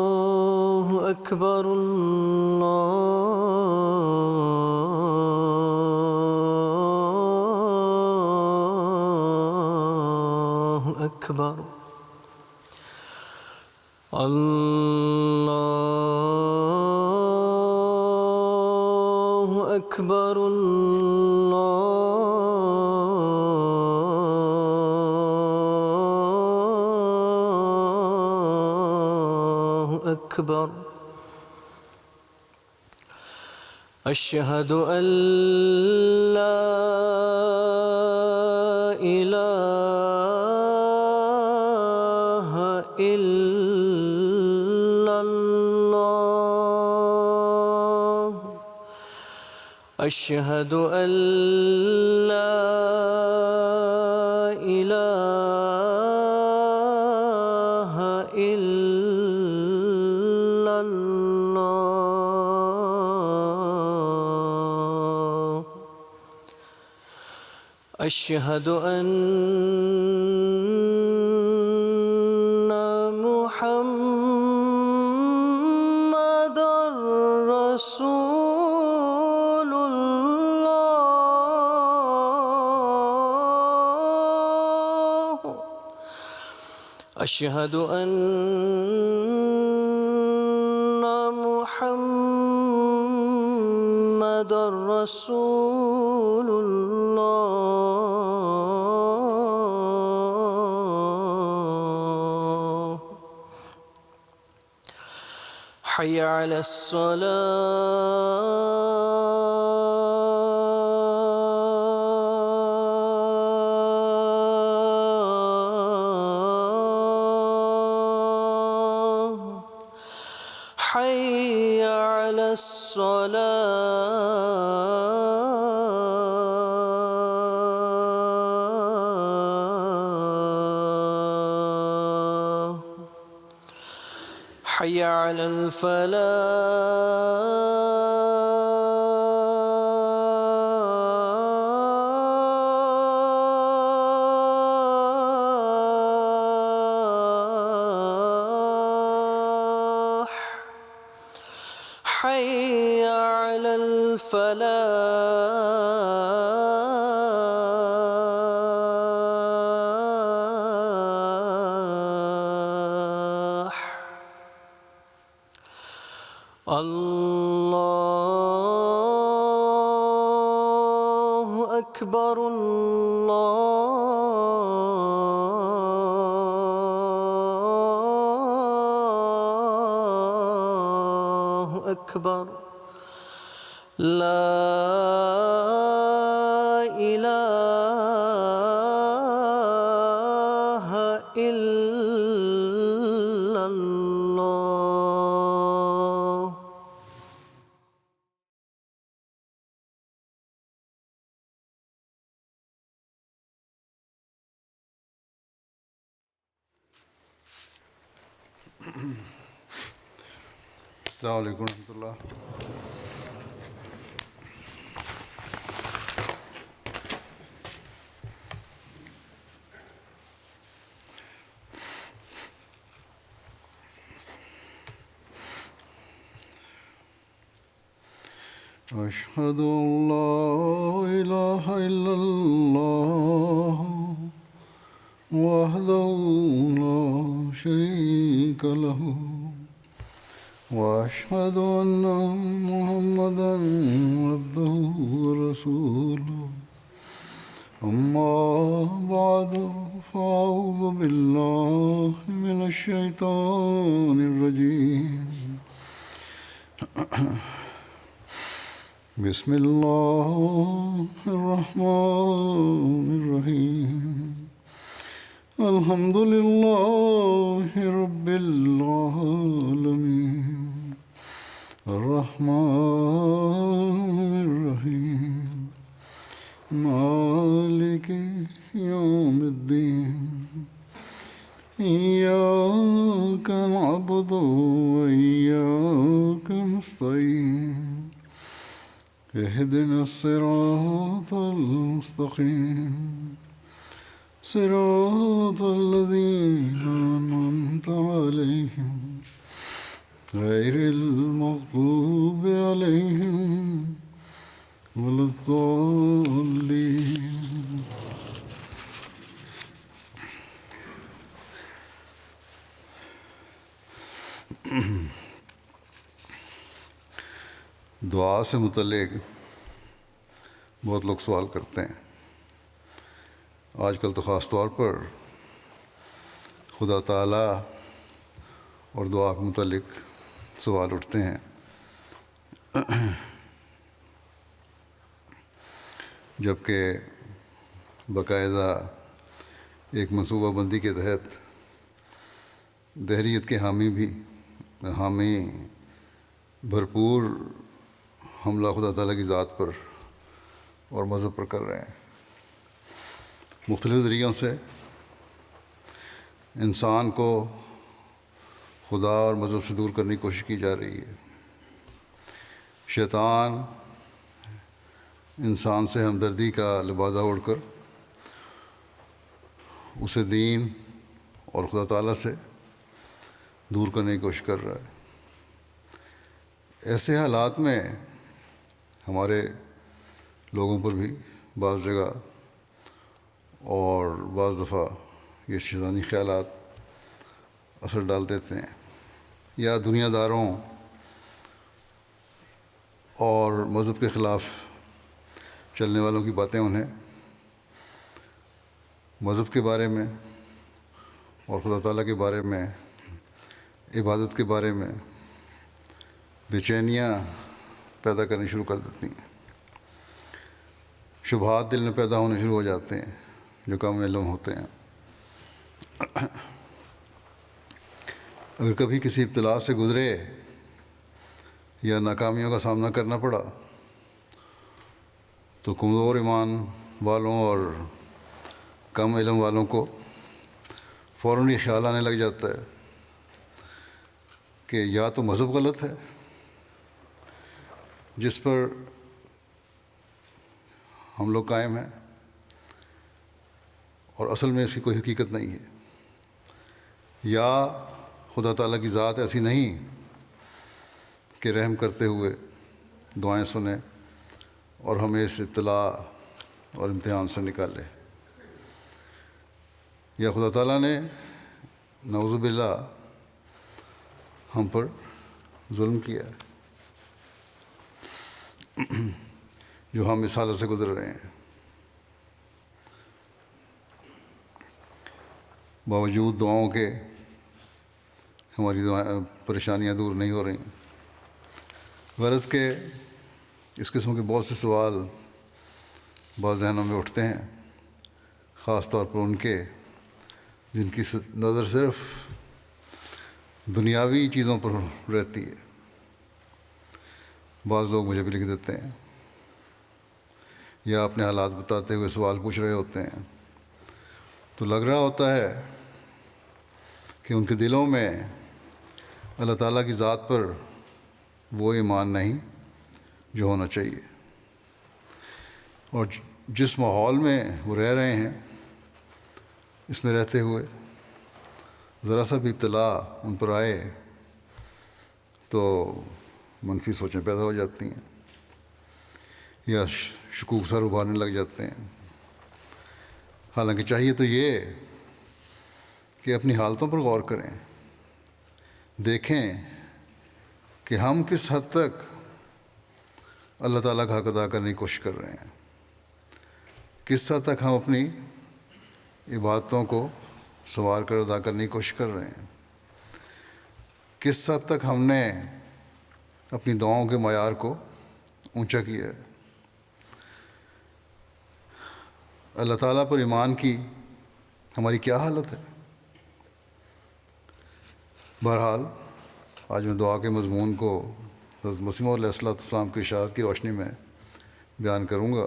الله أكبر الله أكبر الله أكبر الله أكبر أشهد أن لا إله إلا الله أشهد أن لا إله إلا الله أشهد أن محمدًا رسول الله أشهد أن محمدًا رسول الله حي على الصلاة حي على الصلاة حي على الفلاح حي على الفلاح الله أكبر الله أكبر لا إله إلا الله السلام علیکم ورحمۃ اللہ. أشهد أن لا إله إلا الله وحده لا شريك له وأشهد أن محمدًا عبده ورسوله أما بعد فأعوذ بالله من الشيطان الرجيم بسم الله الرحمن الرحيم الحمد لله رب العالمين الرحمن الرحيم مالك يوم الدين إياك نعبد وإياك نستعين اهدنا الصراط المستقيم صراط الذين أنعمت عليهم غير المغضوب عليهم ولا الضالين. دعا سے متعلق بہت لوگ سوال کرتے ہیں. آج کل تو خاص طور پر خدا تعالیٰ اور دعا کے متعلق سوال اٹھتے ہیں. جبکہ باقاعدہ ایک منصوبہ بندی کے تحت دہریت کے حامی بھرپور حملہ خدا تعالیٰ کی ذات پر اور مذہب پر کر رہے ہیں. مختلف ذریعوں سے انسان کو خدا اور مذہب سے دور کرنے کی کوشش کی جا رہی ہے. شیطان انسان سے ہمدردی کا لبادہ اوڑھ کر اسے دین اور خدا تعالیٰ سے دور کرنے کی کوشش کر رہا ہے. ایسے حالات میں ہمارے لوگوں پر بھی بعض جگہ اور بعض دفعہ یہ شیطانی خیالات اثر ڈال دیتے ہیں، یا دنیا داروں اور مذہب کے خلاف چلنے والوں کی باتیں انہیں مذہب کے بارے میں اور خدا تعالیٰ کے بارے میں، عبادت کے بارے میں بے چینیاں پیدا کرنی شروع کر دیتی ہیں. شبہات دل میں پیدا ہونے شروع ہو جاتے ہیں جو کم علم ہوتے ہیں. اگر کبھی کسی ابتلا سے گزرے یا ناکامیوں کا سامنا کرنا پڑا تو کمزور ایمان والوں اور کم علم والوں کو فوراً یہ خیال آنے لگ جاتا ہے کہ یا تو مذہب غلط ہے جس پر ہم لوگ قائم ہیں، اور اصل میں اس کی کوئی حقیقت نہیں ہے، یا خدا تعالیٰ کی ذات ایسی نہیں کہ رحم کرتے ہوئے دعائیں سنیں اور ہمیں اس ابتلا اور امتحان سے نکالے، یا خدا تعالیٰ نے نعوذ باللہ ہم پر ظلم کیا ہے جو ہم اس حالت سے گزر رہے ہیں. باوجود دعاؤں کے ہماری پریشانیاں دور نہیں ہو رہی. غرض کہ اس قسم کے بہت سے سوال بعض ذہنوں میں اٹھتے ہیں، خاص طور پر ان کے جن کی نظر صرف دنیاوی چیزوں پر رہتی ہے. بعض لوگ مجھے بھی لکھ دیتے ہیں یا اپنے حالات بتاتے ہوئے سوال پوچھ رہے ہوتے ہیں، تو لگ رہا ہوتا ہے کہ ان کے دلوں میں اللہ تعالیٰ کی ذات پر وہ ایمان نہیں جو ہونا چاہیے، اور جس ماحول میں وہ رہ رہے ہیں اس میں رہتے ہوئے ذرا سا بھی ابتلا ان پر آئے تو منفی سوچیں پیدا ہو جاتی ہیں یا شکوک سر ابھارنے لگ جاتے ہیں. حالانکہ چاہیے تو یہ کہ اپنی حالتوں پر غور کریں، دیکھیں کہ ہم کس حد تک اللہ تعالیٰ کا حق ادا کرنے کی کوشش کر رہے ہیں، کس حد تک ہم اپنی عبادتوں کو سنوار کر ادا کرنے کی کوشش کر رہے ہیں، کس حد تک ہم نے اپنی دعاؤں کے معیار کو اونچا کیا ہے. اللہ تعالیٰ پر ایمان کی ہماری کیا حالت ہے؟ بہرحال آج میں دعا کے مضمون کو حضرت مسیح موعود علیہ السلام کی ارشاد کی روشنی میں بیان کروں گا.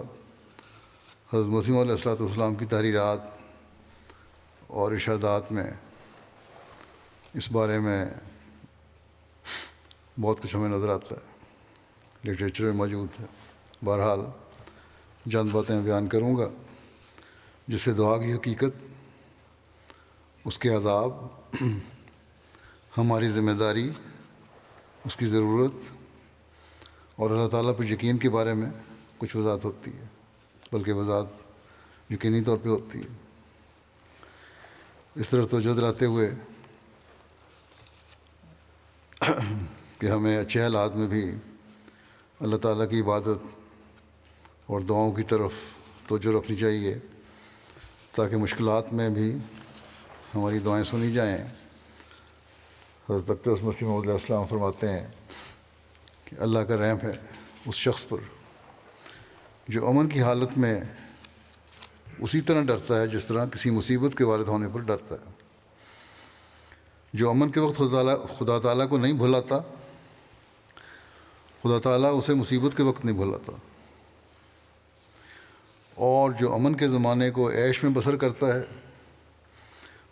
حضرت مسیح موعود علیہ السلام کی تحریرات اور ارشادات میں اس بارے میں بہت کچھ ہمیں نظر آتا ہے، لٹریچر میں موجود ہے. بہرحال چند باتیں بیان کروں گا جس سے دعا کی حقیقت اس کے آداب، ہماری ذمہ داری، اس کی ضرورت اور اللہ تعالیٰ پر یقین کے بارے میں کچھ وضاحت ہوتی ہے، بلکہ وضاحت یقینی طور پہ ہوتی ہے۔ اس طرح توجہ دلاتے ہوئے کہ ہمیں اچھے حالات میں بھی اللہ تعالیٰ کی عبادت اور دعاؤں کی طرف توجہ رکھنی چاہیے، تاکہ مشکلات میں بھی ہماری دعائیں سنی جائیں۔ حضرت اقدس مسیح موعود علیہ السلام فرماتے ہیں کہ اللہ کا رحم ہے اس شخص پر جو امن کی حالت میں اسی طرح ڈرتا ہے جس طرح کسی مصیبت کے وارد ہونے پر ڈرتا ہے۔ جو امن کے وقت خدا تعالیٰ کو نہیں بھلاتا، خدا تعالیٰ اسے مصیبت کے وقت نہیں بھلاتا، اور جو امن کے زمانے کو عیش میں بسر کرتا ہے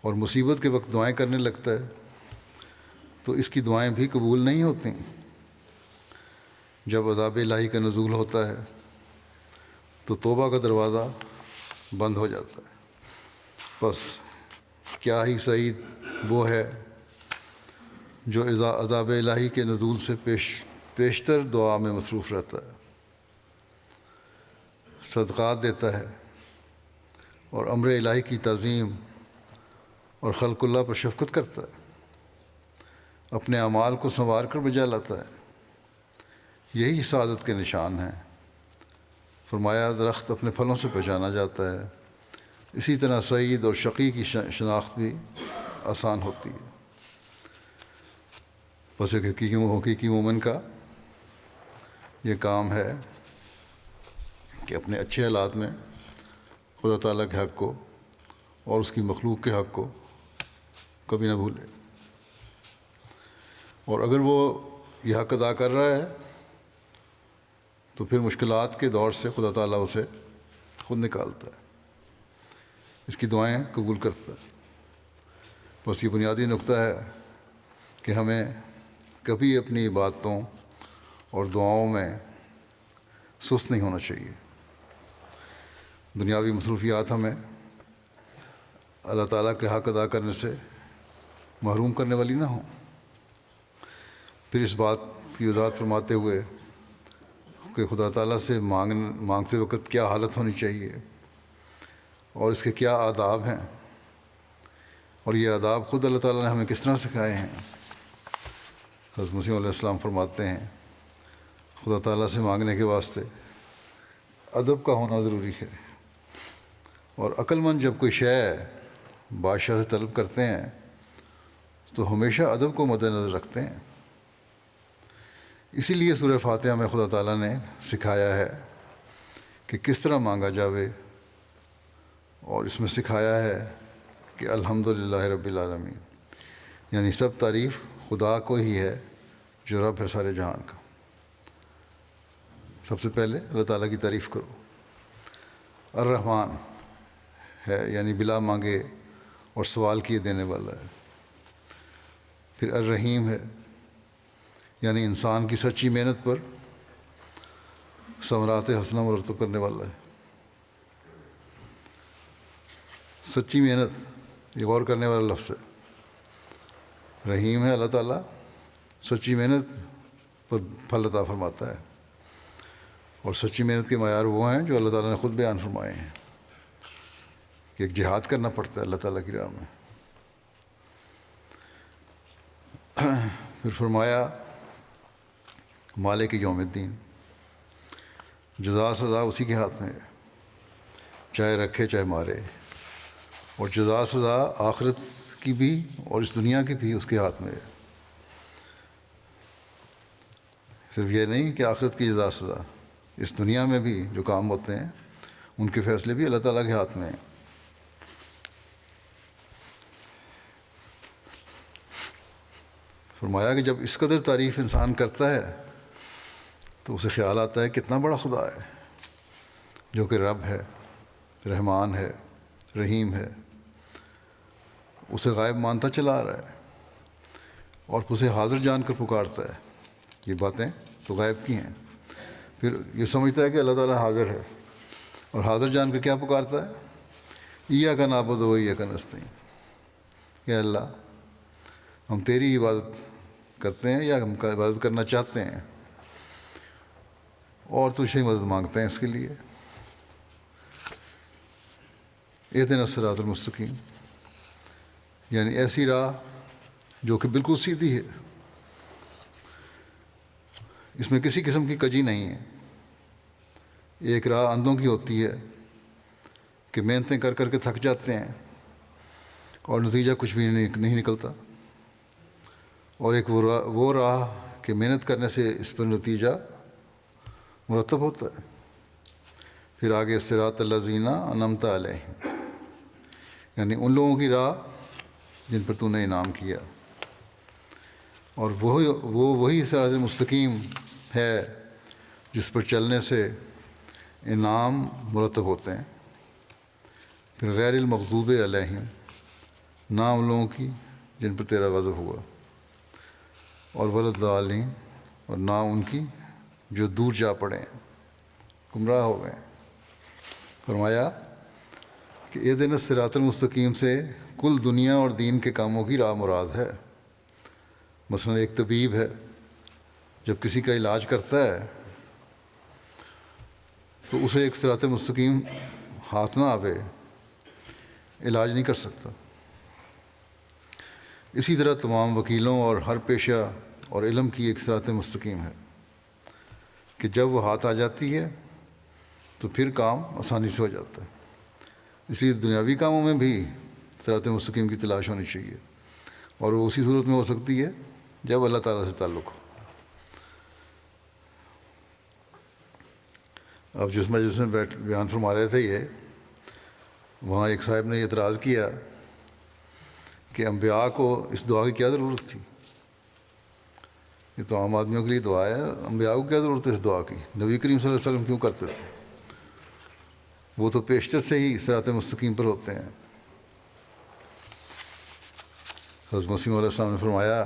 اور مصیبت کے وقت دعائیں کرنے لگتا ہے تو اس کی دعائیں بھی قبول نہیں ہوتیں۔ جب عذاب الہی کا نزول ہوتا ہے تو توبہ کا دروازہ بند ہو جاتا ہے۔ بس کیا ہی سعید وہ ہے جو عذاب الہی کے نزول سے پیشتر دعا میں مصروف رہتا ہے، صدقات دیتا ہے اور امر الہی کی تعظیم اور خلق اللہ پر شفقت کرتا ہے، اپنے اعمال کو سنوار کر بجا لاتا ہے۔ یہی سعادت کے نشان ہیں۔ فرمایا درخت اپنے پھلوں سے پہچانا جاتا ہے، اسی طرح سعید اور شقی کی شناخت بھی آسان ہوتی ہے۔ بس ایک حقیقی مومن کا یہ کام ہے کہ اپنے اچھے حالات میں خدا تعالیٰ کے حق کو اور اس کی مخلوق کے حق کو کبھی نہ بھولے، اور اگر وہ یہ حق ادا کر رہا ہے تو پھر مشکلات کے دور سے خدا تعالیٰ اسے خود نکالتا ہے، اس کی دعائیں قبول کرتا ہے۔ بس یہ بنیادی نقطہ ہے کہ ہمیں کبھی اپنی عبادتوں اور دعاؤں میں سست نہیں ہونا چاہیے۔ دنیاوی مصروفیات ہمیں اللہ تعالیٰ کے حق ادا کرنے سے محروم کرنے والی نہ ہوں۔ پھر اس بات کی وضاحت فرماتے ہوئے کہ خدا تعالیٰ سے مانگتے وقت کیا حالت ہونی چاہیے اور اس کے کیا آداب ہیں، اور یہ آداب خود اللہ تعالیٰ نے ہمیں کس طرح سکھائے ہیں۔ حضرت مسیح علیہ السلام فرماتے ہیں خدا تعالیٰ سے مانگنے کے واسطے ادب کا ہونا ضروری ہے، اور عقل مند جب کوئی شے بادشاہ سے طلب کرتے ہیں تو ہمیشہ ادب کو مد نظر رکھتے ہیں۔ اسی لیے سورہ فاتحہ میں خدا تعالیٰ نے سکھایا ہے کہ کس طرح مانگا جاوے، اور اس میں سکھایا ہے کہ الحمدللہ رب العالمین، یعنی سب تعریف خدا کو ہی ہے جو رب ہے سارے جہان کا۔ سب سے پہلے اللہ تعالیٰ کی تعریف کرو۔ الرحمن ہے، یعنی بلا مانگے اور سوال کیے دینے والا ہے۔ پھر الرحیم ہے، یعنی انسان کی سچی محنت پر ثمرات حسنہ مرتب کرنے والا ہے۔ سچی محنت یہ غور کرنے والا لفظ ہے۔ رحیم ہے اللہ تعالیٰ، سچی محنت پر پھل عطا فرماتا ہے، اور سچی محنت کے معیار وہ ہیں جو اللہ تعالیٰ نے خود بیان فرمائے ہیں کہ ایک جہاد کرنا پڑتا ہے اللہ تعالیٰ کی راہ میں۔ پھر فرمایا مالک یوم الدین، جزا سزا اسی کے ہاتھ میں ہے، چاہے رکھے چاہے مارے، اور جزا سزا آخرت کی بھی اور اس دنیا کی بھی اس کے ہاتھ میں ہے۔ صرف یہ نہیں کہ آخرت کی جزا سزا، اس دنیا میں بھی جو کام ہوتے ہیں ان کے فیصلے بھی اللہ تعالیٰ کے ہاتھ میں ہیں۔ فرمایا کہ جب اس قدر تعریف انسان کرتا ہے تو اسے خیال آتا ہے کتنا بڑا خدا ہے جو کہ رب ہے، رحمان ہے، رحیم ہے، اسے غائب مانتا چلا آ رہا ہے اور اسے حاضر جان کر پکارتا ہے۔ یہ باتیں تو غائب کی ہیں، پھر یہ سمجھتا ہے کہ اللہ تعالیٰ حاضر ہے، اور حاضر جان کر کیا پکارتا ہے؟ ایاک نعبد و ایاک نستعین، کہ اللہ ہم تیری عبادت کرتے ہیں یا ہم عبادت کرنا چاہتے ہیں اور تجھ سے مدد مانگتے ہیں اس کے لیے. اہدنا الصراط المستقیم یعنی ایسی راہ جو کہ بالکل سیدھی ہے، اس میں کسی قسم کی کجی نہیں ہے. ایک راہ اندھوں کی ہوتی ہے کہ محنتیں کر کر کے تھک جاتے ہیں اور نتیجہ کچھ بھی نہیں نکلتا، اور ایک وہ راہ کہ محنت کرنے سے اس پر نتیجہ مرتب ہوتا ہے. پھر آگے صراط الذین انعمت علیہم یعنی ان لوگوں کی راہ جن پر تو نے انعام کیا، اور وہی صراط مستقیم ہے جس پر چلنے سے انعام مرتب ہوتے ہیں. پھر غیر المغضوب علیہم نہ ان لوگوں کی جن پر تیرا غضب ہوا، اور ولضالین اور نہ ان کی جو دور جا پڑے ہیں، گمراہ ہو گئے. فرمایا کہ اہدنا الصراط المستقیم سے کل دنیا اور دین کے کاموں کی راہ مراد ہے. مثلا ایک طبیب ہے، جب کسی کا علاج کرتا ہے تو اسے ایک صراط مستقیم ہاتھ نہ آوے علاج نہیں کر سکتا. اسی طرح تمام وکیلوں اور ہر پیشہ اور علم کی ایک صراط مستقیم ہے کہ جب وہ ہاتھ آ جاتی ہے تو پھر کام آسانی سے ہو جاتا ہے. اس لیے دنیاوی کاموں میں بھی صراط مستقیم کی تلاش ہونی چاہیے، اور وہ اسی صورت میں ہو سکتی ہے جب اللہ تعالیٰ سے تعلق ہو. اب جس مجلس میں بیان فرما رہے تھے یہ، وہاں ایک صاحب نے اعتراض کیا کہ انبیاء کو اس دعا کی کیا ضرورت تھی، یہ تو عام آدمیوں کے لیے دعا ہے، انبیاء کو کیا ضرورت ہے اس دعا کی، نبی کریم صلی اللہ علیہ وسلم کیوں کرتے تھے، وہ تو پیشتر سے ہی صراط مستقیم پر ہوتے ہیں. حضرت مسیح علیہ السلام نے فرمایا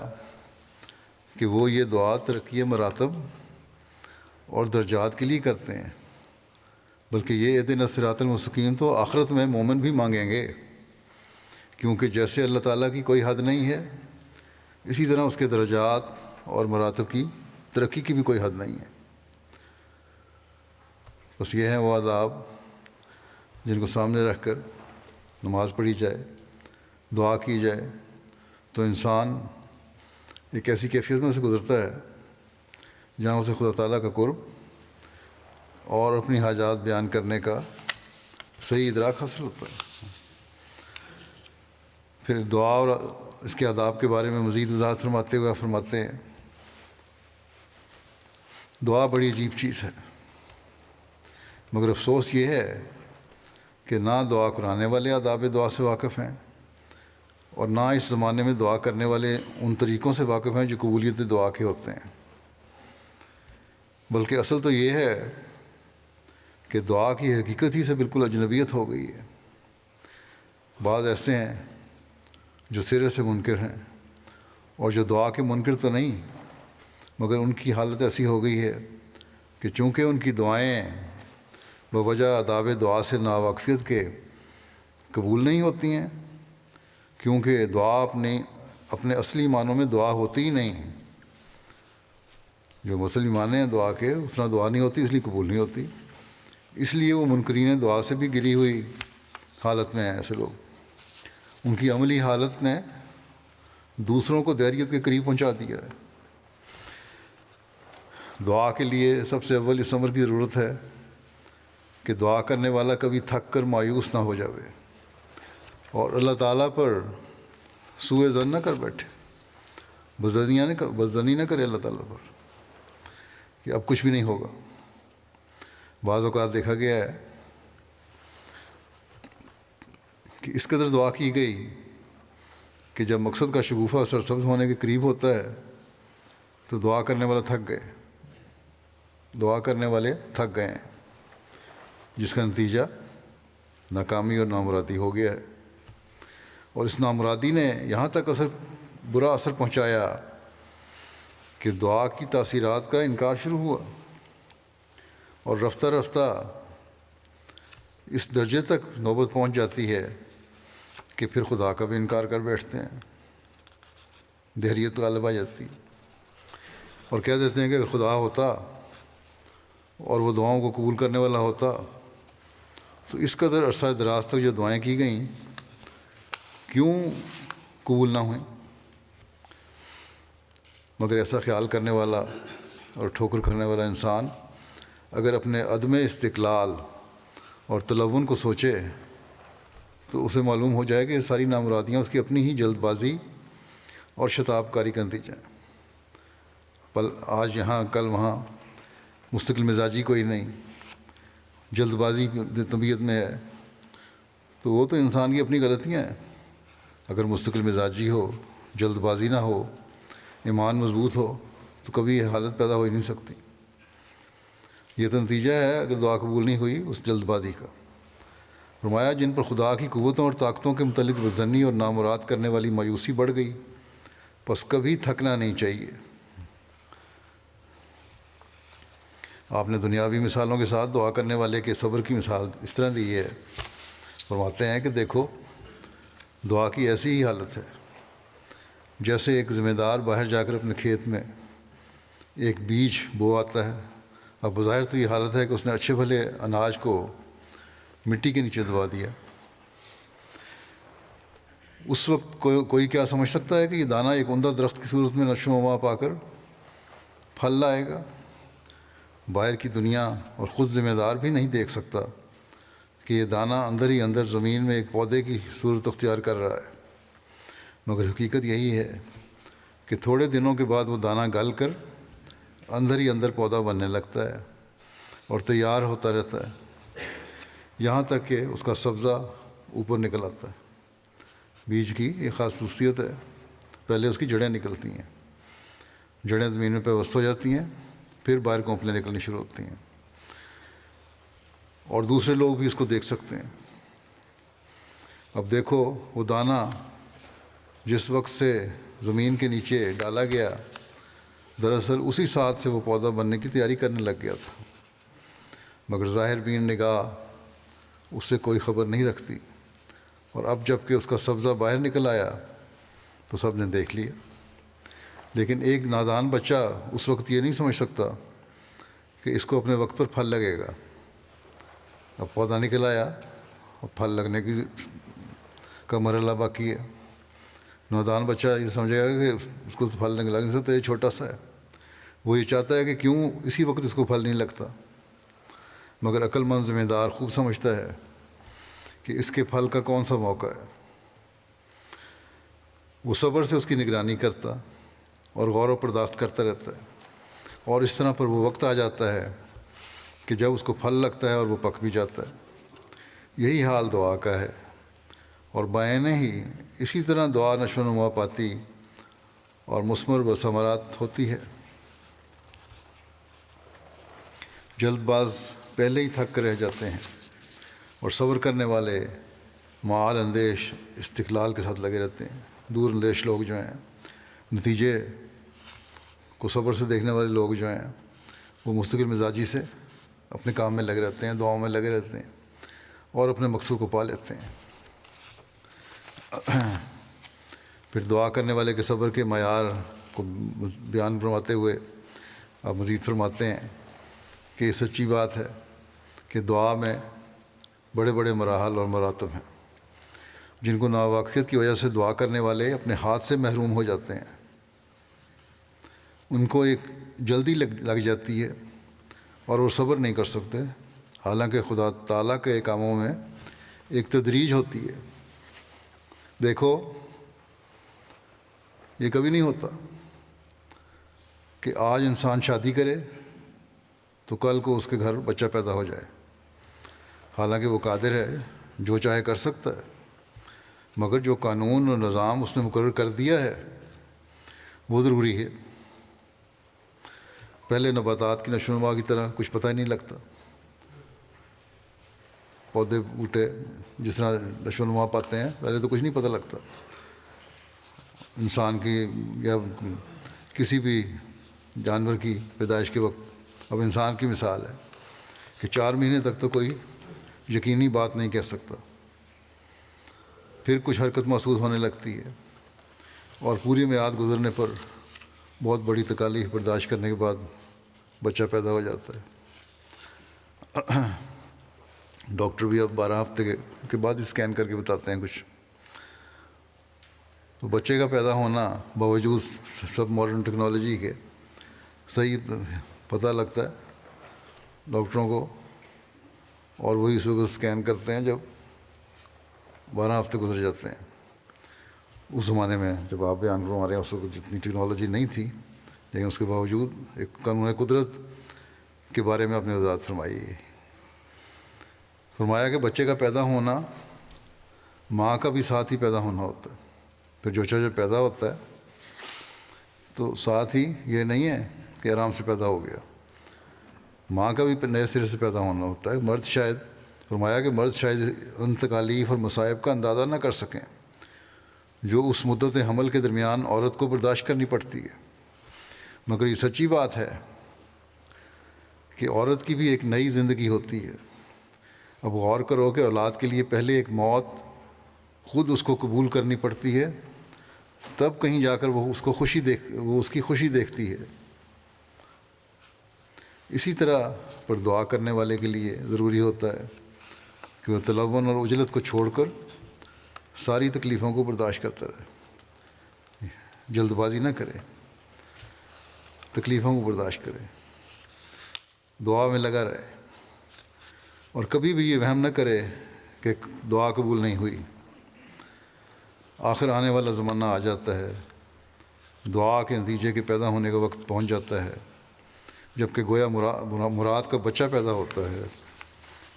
کہ وہ یہ دعا ترقی مراتب اور درجات کے لیے کرتے ہیں، بلکہ یہ اہدنا الصراط المستقیم تو آخرت میں مومن بھی مانگیں گے، کیونکہ جیسے اللہ تعالیٰ کی کوئی حد نہیں ہے اسی طرح اس کے درجات اور مراتب کی ترقی کی بھی کوئی حد نہیں ہے. بس یہ ہیں وہ آداب جن کو سامنے رکھ کر نماز پڑھی جائے، دعا کی جائے تو انسان ایک ایسی کیفیت میں سے گزرتا ہے جہاں اسے خدا تعالیٰ کا قرب اور اپنی حاجات بیان کرنے کا صحیح ادراک حاصل ہوتا ہے. پھر دعا اور اس کے آداب کے بارے میں مزید وضاحت فرماتے ہوئے فرماتے ہیں دعا بڑی عجیب چیز ہے، مگر افسوس یہ ہے کہ نہ دعا کرانے والے آداب دعا سے واقف ہیں اور نہ اس زمانے میں دعا کرنے والے ان طریقوں سے واقف ہیں جو قبولیت دعا کے ہوتے ہیں. بلکہ اصل تو یہ ہے کہ دعا کی حقیقت ہی سے بالکل اجنبیت ہو گئی ہے. بعض ایسے ہیں جو سرے سے منکر ہیں، اور جو دعا کے منکر تو نہیں، مگر ان کی حالت ایسی ہو گئی ہے کہ چونکہ ان کی دعائیں بوجہ آداب دعا سے ناواقفیت کے قبول نہیں ہوتی ہیں، کیونکہ دعا اپنے اصلی معنوں میں دعا ہوتی ہی نہیں. جو مسلم معنی ہیں دعا کے اس طرح دعا نہیں ہوتی، اس لیے قبول نہیں ہوتی. اس لیے وہ منکرین دعا سے بھی گری ہوئی حالت میں ہیں. ایسے لوگ ان کی عملی حالت نے دوسروں کو دیریت کے قریب پہنچا دیا ہے. دعا کے لیے سب سے اول اس امر کی ضرورت ہے کہ دعا کرنے والا کبھی تھک کر مایوس نہ ہو جاوے اور اللہ تعالیٰ پر سوء ظن نہ کر بیٹھے، بدظنی نہ کرے اللہ تعالیٰ پر کہ اب کچھ بھی نہیں ہوگا. بعض اوقات دیکھا گیا ہے کہ اس قدر دعا کی گئی کہ جب مقصد کا شگوفہ سرسبز ہونے کے قریب ہوتا ہے تو دعا کرنے والے تھک گئے ہیں، جس کا نتیجہ ناکامی اور نامرادی ہو گیا ہے. اور اس نامرادی نے یہاں تک برا اثر پہنچایا کہ دعا کی تاثیرات کا انکار شروع ہوا، اور رفتہ رفتہ اس درجے تک نوبت پہنچ جاتی ہے کہ پھر خدا کا بھی انکار کر بیٹھتے ہیں، دہریت غالب آ جاتی ہے، اور کہہ دیتے ہیں کہ اگر خدا ہوتا اور وہ دعاؤں کو قبول کرنے والا ہوتا تو اس قدر عرصہ دراز تک جو دعائیں کی گئیں کیوں قبول نہ ہوئیں؟ مگر ایسا خیال کرنے والا اور ٹھوکر کھانے والا انسان اگر اپنے عدم استقلال اور تلون کو سوچے تو اسے معلوم ہو جائے کہ یہ ساری نامرادیاں اس کی اپنی ہی جلد بازی اور شتاب کاری کا نتیجہ ہے۔ پل آج یہاں کل وہاں، مستقل مزاجی کوئی نہیں، جلد بازی طبیعت میں ہے، تو وہ تو انسان کی اپنی غلطیاں ہیں۔ اگر مستقل مزاجی ہو، جلد بازی نہ ہو، ایمان مضبوط ہو، تو کبھی یہ حالت پیدا ہو ہی نہیں سکتی۔ یہ تو نتیجہ ہے اگر دعا قبول نہیں ہوئی اس جلد بازی کا۔ فرمایا جن پر خدا کی قوتوں اور طاقتوں کے متعلق وزنی اور نامراد کرنے والی مایوسی بڑھ گئی، پس کبھی تھکنا نہیں چاہیے۔ آپ نے دنیاوی مثالوں کے ساتھ دعا کرنے والے کے صبر کی مثال اس طرح دی ہے۔ فرماتے ہیں کہ دیکھو، دعا کی ایسی ہی حالت ہے جیسے ایک ذمہ دار باہر جا کر اپنے کھیت میں ایک بیج بو آتا ہے۔ اب بظاہر تو یہ حالت ہے کہ اس نے اچھے بھلے اناج کو مٹی کے نیچے دبا دیا۔ اس وقت کوئی کیا سمجھ سکتا ہے کہ یہ دانہ ایک عمدہ درخت کی صورت میں نشو و نما پا کر پھل لائے گا؟ باہر کی دنیا اور خود ذمہ دار بھی نہیں دیکھ سکتا کہ یہ دانہ اندر ہی اندر زمین میں ایک پودے کی صورت اختیار کر رہا ہے، مگر حقیقت یہی ہے کہ تھوڑے دنوں کے بعد وہ دانہ گل کر اندر ہی اندر پودا بننے لگتا ہے اور تیار ہوتا رہتا ہے، یہاں تک کہ اس کا سبزہ اوپر نکل آتا ہے۔ بیج کی یہ خاص خصوصیت ہے، پہلے اس کی جڑیں نکلتی ہیں، جڑیں زمین میں پیوست ہو جاتی ہیں، پھر باہر کونپلیں نکلنی شروع ہوتی ہیں، اور دوسرے لوگ بھی اس کو دیکھ سکتے ہیں۔ اب دیکھو، وہ دانہ جس وقت سے زمین کے نیچے ڈالا گیا، دراصل اسی ساتھ سے وہ پودا بننے کی تیاری کرنے لگ گیا تھا، مگر ظاہر بین نگاہ اس سے کوئی خبر نہیں رکھتی، اور اب جب کہ اس کا سبزہ باہر نکل آیا تو سب نے دیکھ لیا۔ لیکن ایک نادان بچہ اس وقت یہ نہیں سمجھ سکتا کہ اس کو اپنے وقت پر پھل لگے گا۔ اب پودا نکل آیا اور پھل لگنے کا مرحلہ باقی ہے۔ نادان بچہ یہ سمجھے گا کہ اس کو پھل نہیں لگنے سے تو یہ چھوٹا سا ہے، وہ یہ چاہتا ہے کہ کیوں اسی وقت اس کو پھل نہیں لگتا، مگر عقل مند ذمہ دار خوب سمجھتا ہے کہ اس کے پھل کا کون سا موقع ہے۔ وہ صبر سے اس کی نگرانی کرتا اور غور و پرداخت کرتا رہتا ہے، اور اس طرح پر وہ وقت آ جاتا ہے کہ جب اس کو پھل لگتا ہے اور وہ پک بھی جاتا ہے۔ یہی حال دعا کا ہے، اور بعینہ ہی اسی طرح دعا نشو و نما پاتی اور مثمر و ثمرات ہوتی ہے۔ جلد باز پہلے ہی تھک کر رہ جاتے ہیں، اور صبر کرنے والے معال اندیش استقلال کے ساتھ لگے رہتے ہیں۔ دور اندیش لوگ جو ہیں، نتیجے کو صبر سے دیکھنے والے لوگ جو ہیں، وہ مستقل مزاجی سے اپنے کام میں لگے رہتے ہیں، دعاؤں میں لگے رہتے ہیں، اور اپنے مقصد کو پا لیتے ہیں۔ پھر دعا کرنے والے کے صبر کے معیار کو بیان فرماتے ہوئے آپ مزید فرماتے ہیں کہ یہ سچی بات ہے کہ دعا میں بڑے بڑے مراحل اور مراتب ہیں، جن کو ناواقفیت کی وجہ سے دعا کرنے والے اپنے ہاتھ سے محروم ہو جاتے ہیں۔ ان کو ایک جلدی لگ جاتی ہے اور وہ صبر نہیں کر سکتے، حالانکہ خدا تعالیٰ کے کاموں میں ایک تدریج ہوتی ہے۔ دیکھو، یہ کبھی نہیں ہوتا کہ آج انسان شادی کرے تو کل کو اس کے گھر بچہ پیدا ہو جائے، حالانکہ وہ قادر ہے، جو چاہے کر سکتا ہے، مگر جو قانون اور نظام اس نے مقرر کر دیا ہے وہ ضروری ہے۔ پہلے نباتات کی نشو و نما کی طرح کچھ پتہ ہی نہیں لگتا، پودے بوٹے جس طرح نشو و نما پاتے ہیں پہلے تو کچھ نہیں پتہ لگتا۔ انسان کی یا کسی بھی جانور کی پیدائش کے وقت، اب انسان کی مثال ہے کہ 4 مہینے تک تو کوئی یقینی بات نہیں کہہ سکتا، پھر کچھ حرکت محسوس ہونے لگتی ہے، اور پوری میعاد گزرنے پر بہت بڑی تکالیف برداشت کرنے کے بعد بچہ پیدا ہو جاتا ہے۔ ڈاکٹر بھی اب 12 ہفتے کے بعد اسکین کر کے بتاتے ہیں کچھ۔ تو بچے کا پیدا ہونا باوجود سب ماڈرن ٹیکنالوجی کے صحیح پتہ لگتا ہے ڈاکٹروں کو، اور وہی اس وقت اسکین کرتے ہیں جب 12 ہفتے گزر جاتے ہیں۔ اس زمانے میں جب آپ بیان فرما رہے ہیں اس وقت جتنی ٹیکنالوجی نہیں تھی، لیکن اس کے باوجود ایک قانون قدرت کے بارے میں اپنے وضاحت فرمائی ہے۔ فرمایا کہ بچے کا پیدا ہونا ماں کا بھی ساتھ ہی پیدا ہونا ہوتا ہے۔ پھر جو پیدا ہوتا ہے تو ساتھ ہی یہ نہیں ہے کہ آرام سے پیدا ہو گیا، ماں کا بھی نئے سرے سے پیدا ہونا ہوتا ہے۔ مرد شاید فرمایا کہ مرد شاید ان تکالیف اور مصائب کا اندازہ نہ کر سکیں جو اس مدت حمل کے درمیان عورت کو برداشت کرنی پڑتی ہے، مگر یہ سچی بات ہے کہ عورت کی بھی ایک نئی زندگی ہوتی ہے۔ اب غور کرو کہ اولاد کے لیے پہلے ایک موت خود اس کو قبول کرنی پڑتی ہے، تب کہیں جا کر وہ اس کی خوشی دیکھتی ہے۔ اسی طرح پر دعا کرنے والے کے لیے ضروری ہوتا ہے کہ وہ تلون اور عجلت کو چھوڑ کر ساری تکلیفوں کو برداشت کرتا رہے، جلد بازی نہ کرے، تکلیفوں کو برداشت کرے، دعا میں لگا رہے، اور کبھی بھی یہ وہم نہ کرے کہ دعا قبول نہیں ہوئی۔ آخر آنے والا زمانہ آ جاتا ہے، دعا کے نتیجے کے پیدا ہونے کا وقت پہنچ جاتا ہے، جب کہ گویا مراد کا بچہ پیدا ہوتا ہے۔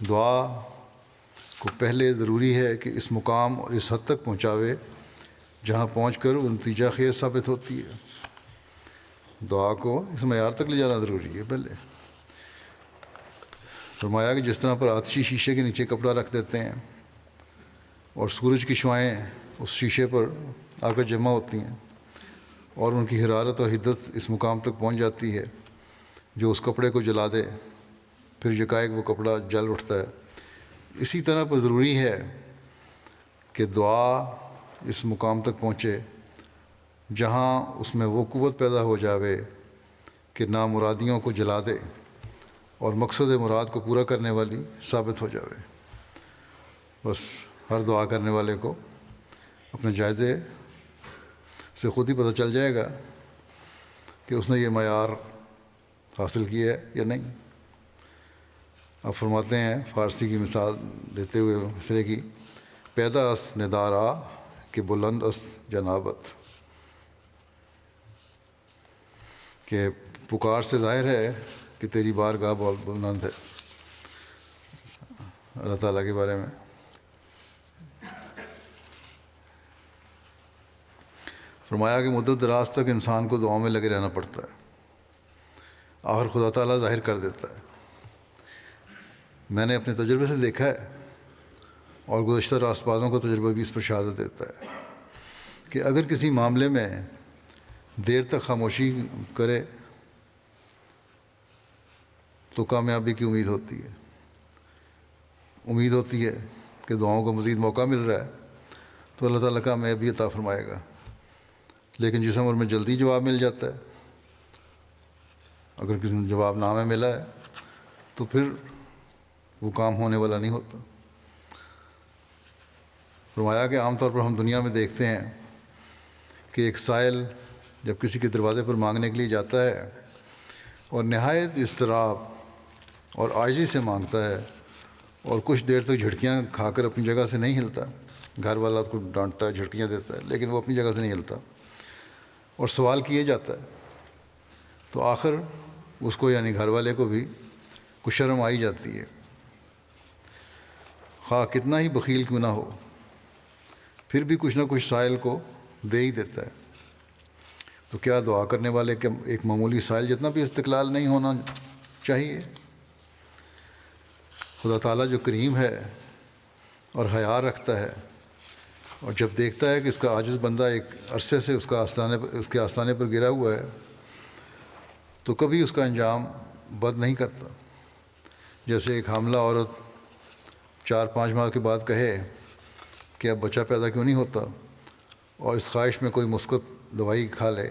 دعا کو پہلے ضروری ہے کہ اس مقام اور اس حد تک پہنچاوے جہاں پہنچ کر وہ نتیجہ خیز ثابت ہوتی ہے۔ دعا کو اس معیار تک لے جانا ضروری ہے۔ پہلے فرمایا کہ جس طرح پر آتشی شیشے کے نیچے کپڑا رکھ دیتے ہیں اور سورج کی شعائیں اس شیشے پر آ کر جمع ہوتی ہیں اور ان کی حرارت اور حدت اس مقام تک پہنچ جاتی ہے جو اس کپڑے کو جلا دے، پھر یکایک وہ کپڑا جل اٹھتا ہے، اسی طرح پر ضروری ہے کہ دعا اس مقام تک پہنچے جہاں اس میں وہ قوت پیدا ہو جاوے کہ نامرادیوں کو جلا دے اور مقصد مراد کو پورا کرنے والی ثابت ہو جاوے۔ بس ہر دعا کرنے والے کو اپنے جائزے سے خود ہی پتہ چل جائے گا کہ اس نے یہ معیار حاصل کیا ہے یا نہیں۔ اب فرماتے ہیں فارسی کی مثال دیتے ہوئے اس طرح کی، پیدا اس ندارا کہ بلند اس جنابت، کہ پکار سے ظاہر ہے کہ تیری بارگاہ بہت بلند ہے۔ اللہ تعالیٰ کے بارے میں فرمایا کہ مدت دراز تک انسان کو دعاؤں میں لگے رہنا پڑتا ہے، آخر خدا تعالیٰ ظاہر کر دیتا ہے۔ میں نے اپنے تجربے سے دیکھا ہے، اور گزشتہ راست بازوں کا تجربہ بھی اس پر شہادت دیتا ہے، کہ اگر کسی معاملے میں دیر تک خاموشی کرے تو کامیابی کی امید ہوتی ہے کہ دعاؤں کو مزید موقع مل رہا ہے تو اللہ تعالیٰ کامیابی عطا فرمائے گا۔ لیکن جس عمر میں جلدی جواب مل جاتا ہے، اگر کسی نے جواب نامہ ملا ہے تو پھر وہ کام ہونے والا نہیں ہوتا۔ فرمایا کہ عام طور پر ہم دنیا میں دیکھتے ہیں کہ ایک سائل جب کسی کے دروازے پر مانگنے کے لیے جاتا ہے اور نہایت اضطراب اور عاجزی سے مانگتا ہے اور کچھ دیر تک جھٹکیاں کھا کر اپنی جگہ سے نہیں ہلتا، گھر والا اس کو ڈانٹتا ہے، جھٹکیاں دیتا ہے، لیکن وہ اپنی جگہ سے نہیں ہلتا اور سوال کیے جاتا ہے، تو آخر اس کو یعنی گھر والے کو بھی کچھ شرم آئی جاتی ہے، خواہ کتنا ہی بخیل کیوں نہ ہو، پھر بھی کچھ نہ کچھ سائل کو دے ہی دیتا ہے۔ تو کیا دعا کرنے والے کے ایک معمولی سائل جتنا بھی استقلال نہیں ہونا چاہیے؟ خدا تعالیٰ جو کریم ہے اور حیا رکھتا ہے، اور جب دیکھتا ہے کہ اس کا عاجز بندہ ایک عرصے سے اس کے آستانے پر گرا ہوا ہے تو کبھی اس کا انجام بد نہیں کرتا۔ جیسے ایک حاملہ عورت 4-5 ماہ کے بعد کہے کہ اب بچہ پیدا کیوں نہیں ہوتا، اور اس خواہش میں کوئی مثبت دوائی کھا لے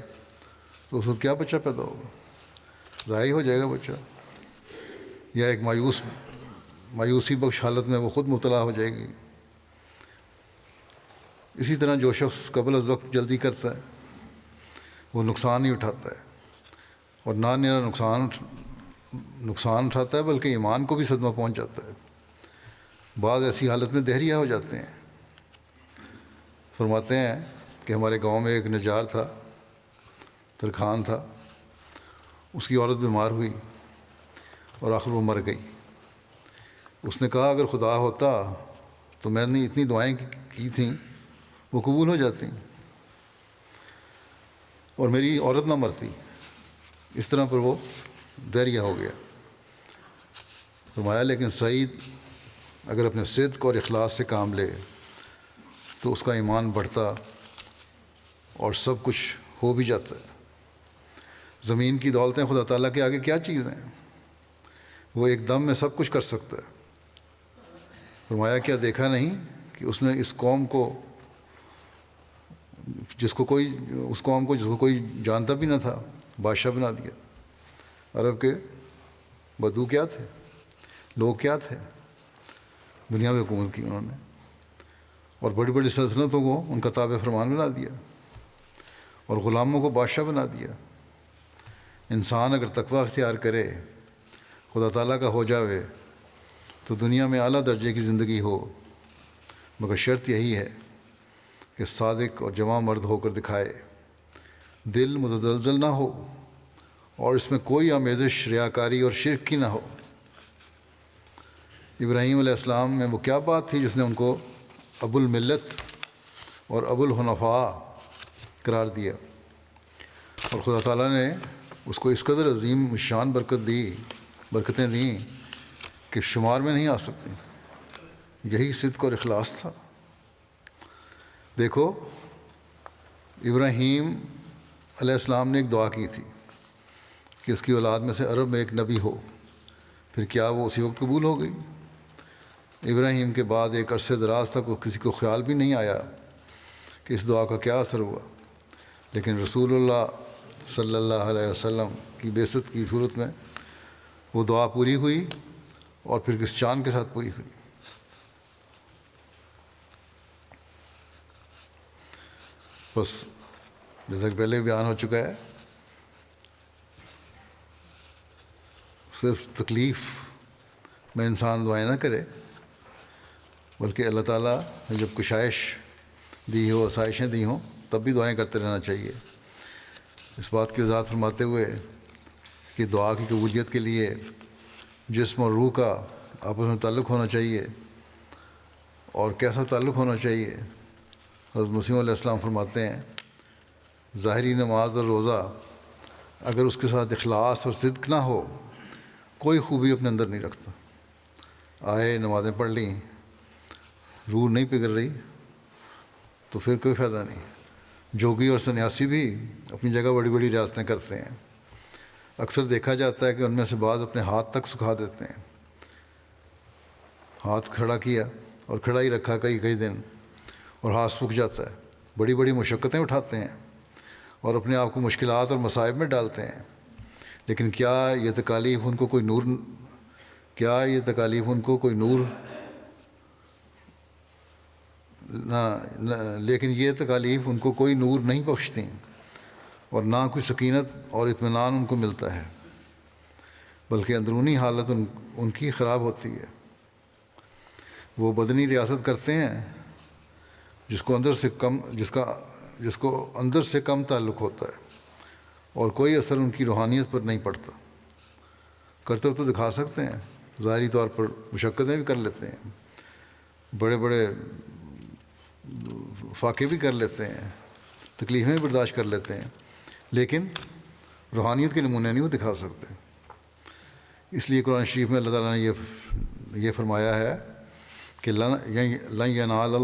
تو اس وقت کیا بچہ پیدا ہوگا، ضائع ہو جائے گا بچہ، یا ایک مایوسی بخش حالت میں وہ خود مبتلا ہو جائے گی۔ اسی طرح جو شخص قبل از وقت جلدی کرتا ہے وہ نقصان ہی اٹھاتا ہے، اور نہ نیا نقصان اٹھاتا ہے بلکہ ایمان کو بھی صدمہ پہنچ جاتا ہے۔ بعض ایسی حالت میں دہریہ ہو جاتے ہیں۔ فرماتے ہیں کہ ہمارے گاؤں میں ایک نجار تھا، ترکھان تھا، اس کی عورت بیمار ہوئی اور آخر وہ مر گئی۔ اس نے کہا اگر خدا ہوتا تو میں نے اتنی دعائیں کی تھیں وہ قبول ہو جاتی اور میری عورت نہ مرتی۔ اس طرح پر وہ دہریہ ہو گیا۔ فرمایا لیکن سعید اگر اپنے صدق اور اخلاص سے کام لے تو اس کا ایمان بڑھتا اور سب کچھ ہو بھی جاتا ہے۔ زمین کی دولتیں خدا تعالیٰ کے آگے کیا چیز ہیں، وہ ایک دم میں سب کچھ کر سکتا ہے۔ فرمایا کیا دیکھا نہیں کہ اس نے اس قوم کو جس کو کوئی جانتا بھی نہ تھا بادشاہ بنا دیا۔ عرب کے بدو کیا تھے، لوگ کیا تھے، دنیا میں حکومت کی انہوں نے، اور بڑی بڑی سلطنتوں کو ان کا تابع فرمان بنا دیا اور غلاموں کو بادشاہ بنا دیا۔ انسان اگر تقوی اختیار کرے، خدا تعالیٰ کا ہو جاوے، تو دنیا میں اعلیٰ درجے کی زندگی ہو، مگر شرط یہی ہے کہ صادق اور جواں مرد ہو کر دکھائے، دل متزلزل نہ ہو اور اس میں کوئی آمیزش ریاکاری اور شرک کی نہ ہو۔ ابراہیم علیہ السلام میں وہ کیا بات تھی جس نے ان کو ابو الملت اور ابو الحنفاء قرار دیا، اور خدا تعالیٰ نے اس کو اس قدر عظیم شان برکتیں دیں کہ شمار میں نہیں آ سکتی۔ یہی صدق اور اخلاص تھا۔ دیکھو ابراہیم علیہ السلام نے ایک دعا کی تھی کہ اس کی اولاد میں سے عرب میں ایک نبی ہو، پھر کیا وہ اسی وقت قبول ہو گئی؟ ابراہیم کے بعد ایک عرصے دراز تک کسی کو خیال بھی نہیں آیا کہ اس دعا کا کیا اثر ہوا، لیکن رسول اللہ صلی اللہ علیہ وسلم کی بعثت کی صورت میں وہ دعا پوری ہوئی، اور پھر کس چاند کے ساتھ پوری ہوئی۔ بس جیسا کہ پہلے بیان ہو چکا ہے، صرف تکلیف میں انسان دعائیں نہ کرے، بلکہ اللہ تعالیٰ نے جب کشائش دی ہو، آسائشیں دی ہوں، تب بھی دعائیں کرتے رہنا چاہیے۔ اس بات کی وضاحت فرماتے ہوئے کہ دعا کی قبولیت کے لیے جسم اور روح کا آپس میں تعلق ہونا چاہیے، اور کیسا تعلق ہونا چاہیے؟ حضرت مسیح علیہ السلام فرماتے ہیں ظاہری نماز اور روزہ اگر اس کے ساتھ اخلاص اور صدق نہ ہو، کوئی خوبی اپنے اندر نہیں رکھتا۔ آئے نمازیں پڑھ لیں، روح نہیں پگھل رہی تو پھر کوئی فائدہ نہیں۔ جوگی اور سنیاسی بھی اپنی جگہ بڑی بڑی ریاستیں کرتے ہیں، اکثر دیکھا جاتا ہے کہ ان میں سے بعض اپنے ہاتھ تک سکھا دیتے ہیں۔ ہاتھ کھڑا کیا اور کھڑا ہی رکھا کئی دن، اور ہاتھ سوکھ جاتا ہے، بڑی بڑی مشقتیں اٹھاتے ہیں اور اپنے آپ کو مشکلات اور مصائب میں ڈالتے ہیں، لیکن کیا یہ تکالیف ان کو کوئی نور لیکن یہ تکالیف ان کو کوئی نور نہیں بخشتی، اور نہ کوئی سکینت اور اطمینان ان کو ملتا ہے، بلکہ اندرونی حالت ان کی خراب ہوتی ہے۔ وہ بدنی ریاست کرتے ہیں جس کو اندر سے کم تعلق ہوتا ہے، اور کوئی اثر ان کی روحانیت پر نہیں پڑتا۔ کرتے تو دکھا سکتے ہیں، ظاہری طور پر مشقتیں بھی کر لیتے ہیں، بڑے بڑے فاقے بھی کر لیتے ہیں، تکلیفیں بھی برداشت کر لیتے ہیں، لیکن روحانیت کے نمونے نہیں وہ دکھا سکتے۔ اس لیے قرآن شریف میں اللہ تعالیٰ نے یہ فرمایا ہے کہ لن ینال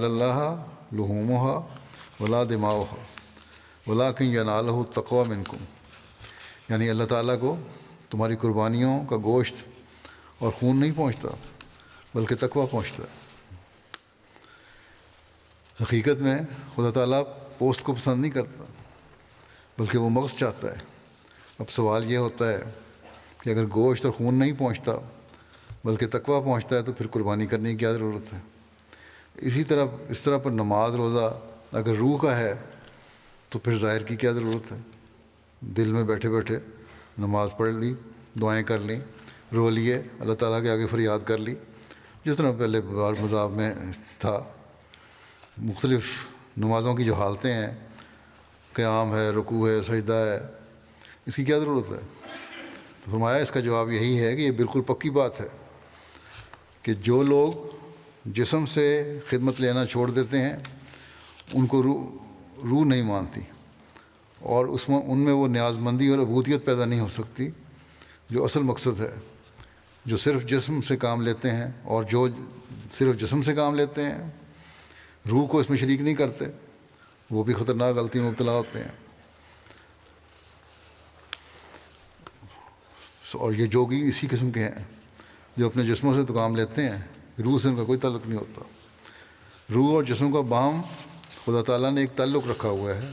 اللہ لحومها ولا دماؤها ولکن ینالہ التقوی منکم، یعنی اللہ تعالیٰ کو تمہاری قربانیوں کا گوشت اور خون نہیں پہنچتا بلکہ تقوی پہنچتا ہے۔ حقیقت میں خدا تعالیٰ پوسٹ کو پسند نہیں کرتا، بلکہ وہ مغز چاہتا ہے۔ اب سوال یہ ہوتا ہے کہ اگر گوشت اور خون نہیں پہنچتا بلکہ تقویٰ پہنچتا ہے تو پھر قربانی کرنے کی کیا ضرورت ہے؟ اس طرح پر نماز روزہ اگر روح کا ہے تو پھر ظاہر کی کیا ضرورت ہے؟ دل میں بیٹھے بیٹھے نماز پڑھ لی، دعائیں کر لیں، رو لیے، اللہ تعالیٰ کے آگے فریاد کر لی، جس طرح پہلے بار مذاہب میں تھا۔ مختلف نمازوں کی جو حالتیں ہیں، قیام ہے، رکوع ہے، سجدہ ہے، اس کی کیا ضرورت ہے؟ تو فرمایا اس کا جواب یہی ہے کہ یہ بالکل پکی بات ہے کہ جو لوگ جسم سے خدمت لینا چھوڑ دیتے ہیں ان کو روح نہیں مانتی، اور ان میں وہ نیاز مندی اور عبودیت پیدا نہیں ہو سکتی جو اصل مقصد ہے۔ جو صرف جسم سے کام لیتے ہیں اور جو صرف جسم سے کام لیتے ہیں، روح کو اس میں شریک نہیں کرتے، وہ بھی خطرناک غلطی میں مبتلا ہوتے ہیں۔ اور یہ جوگی اسی قسم کے ہیں جو اپنے جسموں سے تو کام لیتے ہیں، روح سے ان کا کوئی تعلق نہیں ہوتا۔ روح اور جسم کا باہم خدا تعالیٰ نے ایک تعلق رکھا ہوا ہے،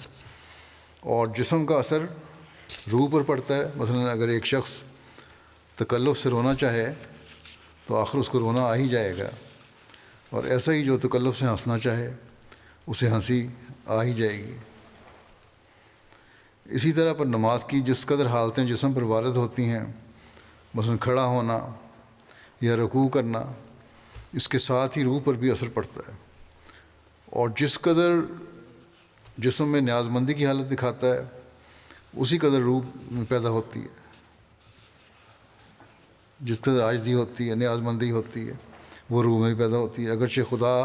اور جسم کا اثر روح پر پڑتا ہے۔ مثلا اگر ایک شخص تکلف سے رونا چاہے تو آخر اس کو رونا آ ہی جائے گا، اور ایسا ہی جو تکلف سے ہنسنا چاہے اسے ہنسی آ ہی جائے گی۔ اسی طرح پر نماز کی جس قدر حالتیں جسم پر وارد ہوتی ہیں، مثلا کھڑا ہونا یا رکوع کرنا، اس کے ساتھ ہی روح پر بھی اثر پڑتا ہے، اور جس قدر جسم میں نیاز مندی کی حالت دکھاتا ہے اسی قدر روح میں پیدا ہوتی ہے۔ جس قدر عاجزی ہوتی ہے، نیاز مندی ہوتی ہے، وہ روح میں بھی پیدا ہوتی ہے۔ اگرچہ خدا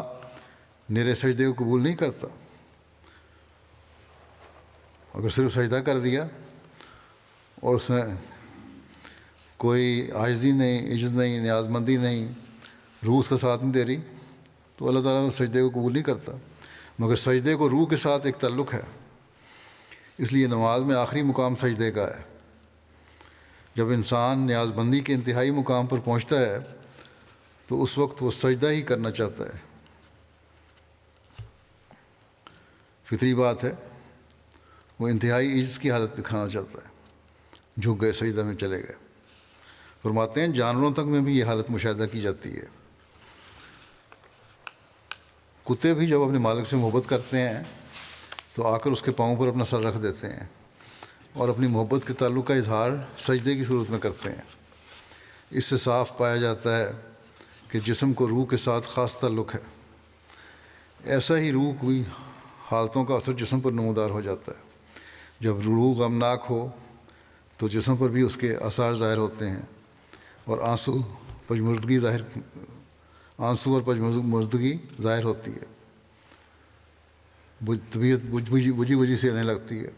میرے سجدے کو قبول نہیں کرتا، اگر صرف سجدہ کر دیا اور اس میں کوئی عاجزی نہیں، عجز نہیں، نیاز مندی نہیں، روح اس کا ساتھ نہیں دے رہی، تو اللہ تعالیٰ اس سجدے کو قبول نہیں کرتا۔ مگر سجدے کو روح کے ساتھ ایک تعلق ہے، اس لیے نماز میں آخری مقام سجدے کا ہے۔ جب انسان نیاز بندی کے انتہائی مقام پر پہنچتا ہے تو اس وقت وہ سجدہ ہی کرنا چاہتا ہے۔ فطری بات ہے، وہ انتہائی عجز کی حالت دکھانا چاہتا ہے، جھک گئے، سجدہ میں چلے گئے۔ فرماتے ہیں جانوروں تک میں بھی یہ حالت مشاہدہ کی جاتی ہے۔ کتے بھی جب اپنے مالک سے محبت کرتے ہیں تو آ کر اس کے پاؤں پر اپنا سر رکھ دیتے ہیں اور اپنی محبت کے تعلق کا اظہار سجدے کی صورت میں کرتے ہیں۔ اس سے صاف پایا جاتا ہے کہ جسم کو روح کے ساتھ خاص تعلق ہے۔ ایسا ہی روح کی حالتوں کا اثر جسم پر نمودار ہو جاتا ہے۔ جب روح غمناک ہو تو جسم پر بھی اس کے آثار ظاہر ہوتے ہیں، اور آنسو اور پژمردگی ظاہر ہوتی ہے، طبیعت بجھی سے رہنے لگتی ہے۔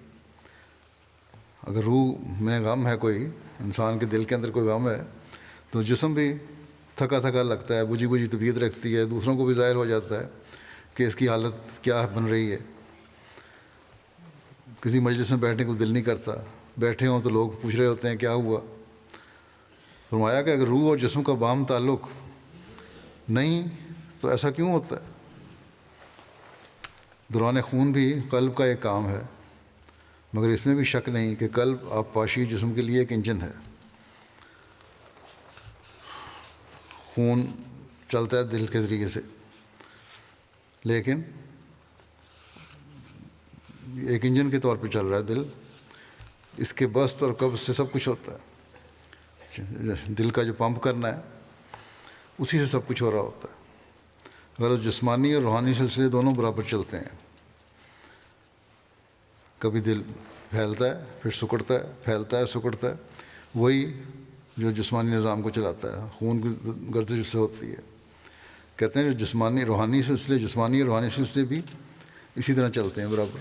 اگر روح میں غم ہے، کوئی انسان کے دل کے اندر کوئی غم ہے تو جسم بھی تھکا تھکا لگتا ہے، بجھی طبیعت رکھتی ہے، دوسروں کو بھی ظاہر ہو جاتا ہے کہ اس کی حالت کیا بن رہی ہے۔ کسی مجلس میں بیٹھنے کو دل نہیں کرتا، بیٹھے ہوں تو لوگ پوچھ رہے ہوتے ہیں کیا ہوا۔ فرمایا کہ اگر روح اور جسم کا باہم تعلق نہیں تو ایسا کیوں ہوتا ہے؟ دوران خون بھی قلب کا ایک کام ہے، مگر اس میں بھی شک نہیں کہ قلب آبپاشی جسم کے لیے ایک انجن ہے۔ خون چلتا ہے دل کے ذریعے سے، لیکن ایک انجن کے طور پہ چل رہا ہے دل۔ اس کے بست اور قبض سے سب کچھ ہوتا ہے۔ دل کا جو پمپ کرنا ہے اسی سے سب کچھ ہو رہا ہوتا ہے۔ غرض جسمانی اور روحانی سلسلے دونوں برابر چلتے ہیں۔ کبھی دل پھیلتا ہے پھر سکڑتا ہے، پھیلتا ہے سکڑتا ہے، وہی جو جسمانی نظام کو چلاتا ہے، خون کی گردش اس سے ہوتی ہے۔ کہتے ہیں جو جسمانی اور روحانی سلسلے بھی اسی طرح چلتے ہیں برابر۔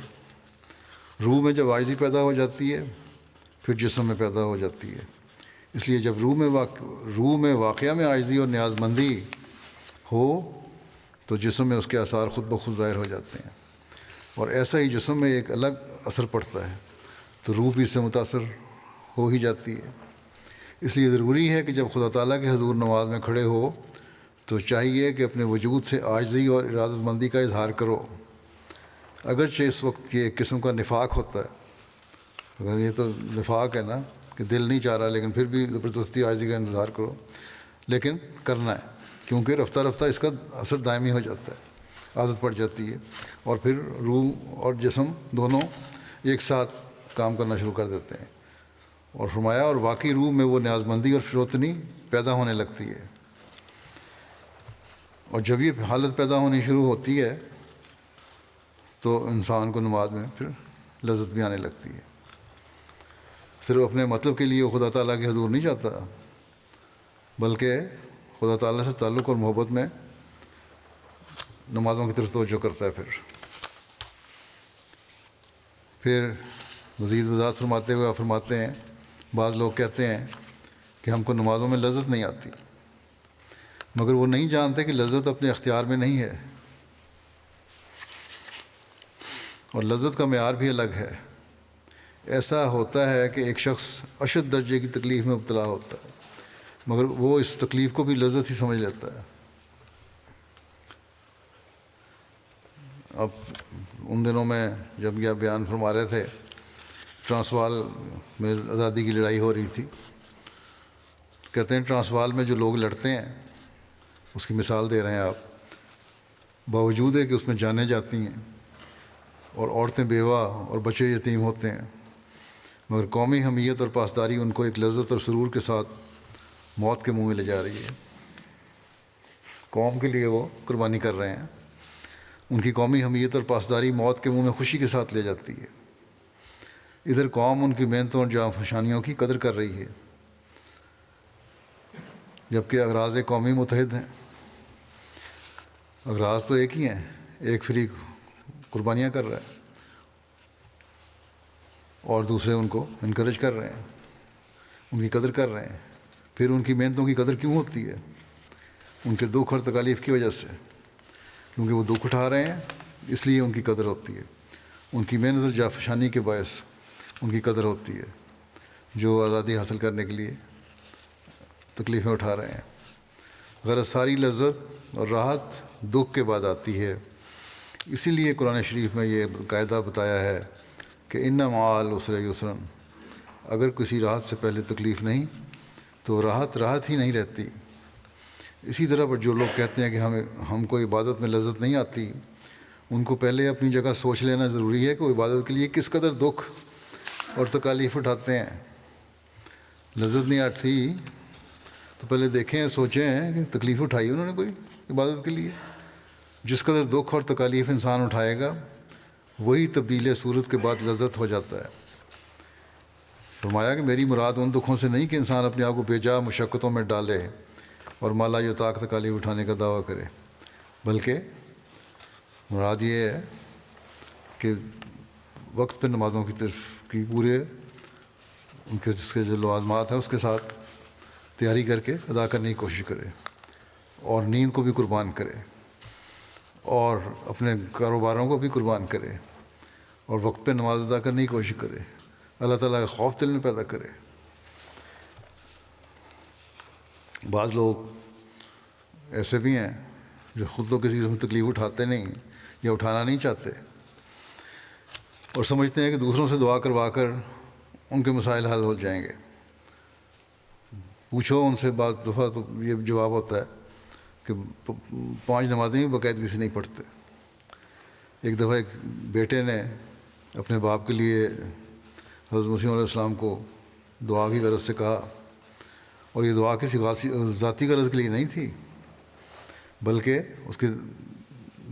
روح میں جب عاجزی پیدا ہو جاتی ہے پھر جسم میں پیدا ہو جاتی ہے۔ اس لیے جب روح میں واقعہ میں عاجزی اور نیاز مندی ہو تو جسم میں اس کے آثار خود بخود ظاہر ہو جاتے ہیں، اور ایسا ہی جسم میں ایک الگ اثر پڑتا ہے تو روح بھی اس سے متاثر ہو ہی جاتی ہے۔ اس لیے ضروری ہے کہ جب خدا تعالیٰ کے حضور نماز میں کھڑے ہو تو چاہیے کہ اپنے وجود سے عاجزی اور ارادت مندی کا اظہار کرو، اگرچہ اس وقت یہ ایک قسم کا نفاق ہوتا ہے، اگر یہ تو نفاق ہے نا کہ دل نہیں چاہ رہا، لیکن پھر بھی زبردستی عاجزی کا انتظار کرو، لیکن کرنا ہے، کیونکہ رفتہ رفتہ اس کا اثر دائمی ہو جاتا ہے، عادت پڑ جاتی ہے، اور پھر روح اور جسم دونوں ایک ساتھ کام کرنا شروع کر دیتے ہیں۔ اور فرمایا اور واقعی روح میں وہ نیاز مندی اور فروتنی پیدا ہونے لگتی ہے، اور جب یہ حالت پیدا ہونی شروع ہوتی ہے تو انسان کو نماز میں پھر لذت بھی آنے لگتی ہے۔ صرف اپنے مطلب کے لیے وہ خدا تعالیٰ کے حضور نہیں جاتا، بلکہ خدا تعالیٰ سے تعلق اور محبت میں نمازوں کی طرف توجہ کرتا ہے۔ پھر مزید وضاحت فرماتے ہوئے آپ فرماتے ہیں بعض لوگ کہتے ہیں کہ ہم کو نمازوں میں لذت نہیں آتی، مگر وہ نہیں جانتے کہ لذت اپنے اختیار میں نہیں ہے، اور لذت کا معیار بھی الگ ہے۔ ایسا ہوتا ہے کہ ایک شخص اشد درجے کی تکلیف میں مبتلا ہوتا ہے، مگر وہ اس تکلیف کو بھی لذت ہی سمجھ لیتا ہے۔ اب ان دنوں میں جب یہ بیان فرما رہے تھے، ٹرانسوال میں آزادی کی لڑائی ہو رہی تھی، کہتے ہیں ٹرانسوال میں جو لوگ لڑتے ہیں اس کی مثال دے رہے ہیں آپ، باوجود ہے کہ اس میں جانیں جاتی ہیں اور عورتیں بیوہ اور بچے یتیم ہوتے ہیں، مگر قومی حمیت اور پاسداری ان کو ایک لذت اور سرور کے ساتھ موت کے منہ میں لے جا رہی ہے۔ قوم کے لیے وہ قربانی کر رہے ہیں، ان کی قومی حمیت اور پاسداری موت کے منہ میں خوشی کے ساتھ لے جاتی ہے۔ ادھر قوم ان کی محنتوں اور جانفشانیوں کی قدر کر رہی ہے، جبکہ اغراض قومی متحد ہیں۔ اغراض تو ایک ہی ہیں، ایک فریق قربانیاں کر رہا ہے اور دوسرے ان کو انکریج کر رہے ہیں، ان کی قدر کر رہے ہیں۔ پھر ان کی محنتوں کی قدر کیوں ہوتی ہے؟ ان کے دکھ اور تکالیف کی وجہ سے، کیونکہ وہ دکھ اٹھا رہے ہیں اس لیے ان کی قدر ہوتی ہے۔ ان کی محنت اور جافشانی کے باعث ان کی قدر ہوتی ہے، جو آزادی حاصل کرنے کے لیے تکلیفیں اٹھا رہے ہیں۔ غرض ساری لذت اور راحت دکھ کے بعد آتی ہے، اسی لیے قرآن شریف میں یہ قاعدہ بتایا ہے کہ ان مع العسر یسرا، اگر کسی راحت سے پہلے تکلیف نہیں تو راحت ہی نہیں رہتی۔ اسی طرح پر جو لوگ کہتے ہیں کہ ہم کو عبادت میں لذت نہیں آتی، ان کو پہلے اپنی جگہ سوچ لینا ضروری ہے کہ وہ عبادت کے لیے کس قدر دکھ اور تکالیف اٹھاتے ہیں۔ لذت نہیں آتی تو پہلے دیکھیں، سوچیں کہ تکلیف اٹھائی انہوں نے کوئی عبادت کے لیے۔ جس قدر دکھ اور تکالیف انسان اٹھائے گا وہی تبدیل صورت کے بعد لذت ہو جاتا ہے۔ فرمایا کہ میری مراد ان دکھوں سے نہیں کہ انسان اپنے آپ کو بے جا مشقتوں میں ڈالے اور مالا یطاق تکالیف اٹھانے کا دعویٰ کرے، بلکہ مراد یہ ہے کہ وقت پہ نمازوں کی طرف کی پورے ان کے جس کے جو لوازمات ہیں اس کے ساتھ تیاری کر کے ادا کرنے کی کوشش کرے، اور نیند کو بھی قربان کرے، اور اپنے کاروباروں کو بھی قربان کرے، اور وقت پہ نماز ادا کرنے کی کوشش کرے، اللہ تعالیٰ کا خوف دل میں پیدا کرے۔ بعض لوگ ایسے بھی ہیں جو خود تو کسی قسم کی تکلیف اٹھاتے نہیں یا اٹھانا نہیں چاہتے، اور سمجھتے ہیں کہ دوسروں سے دعا کروا کر ان کے مسائل حل ہو جائیں گے۔ پوچھو ان سے، بعض دفعہ تو یہ جواب ہوتا ہے کہ 5 نمازیں بھی باقاعدگی سے نہیں پڑھتے۔ ایک دفعہ ایک بیٹے نے اپنے باپ کے لیے حضرت مسیح علیہ السلام کو دعا کی غرض سے کہا، اور یہ دعا کسی ذاتی غرض کے لیے نہیں تھی بلکہ اس کے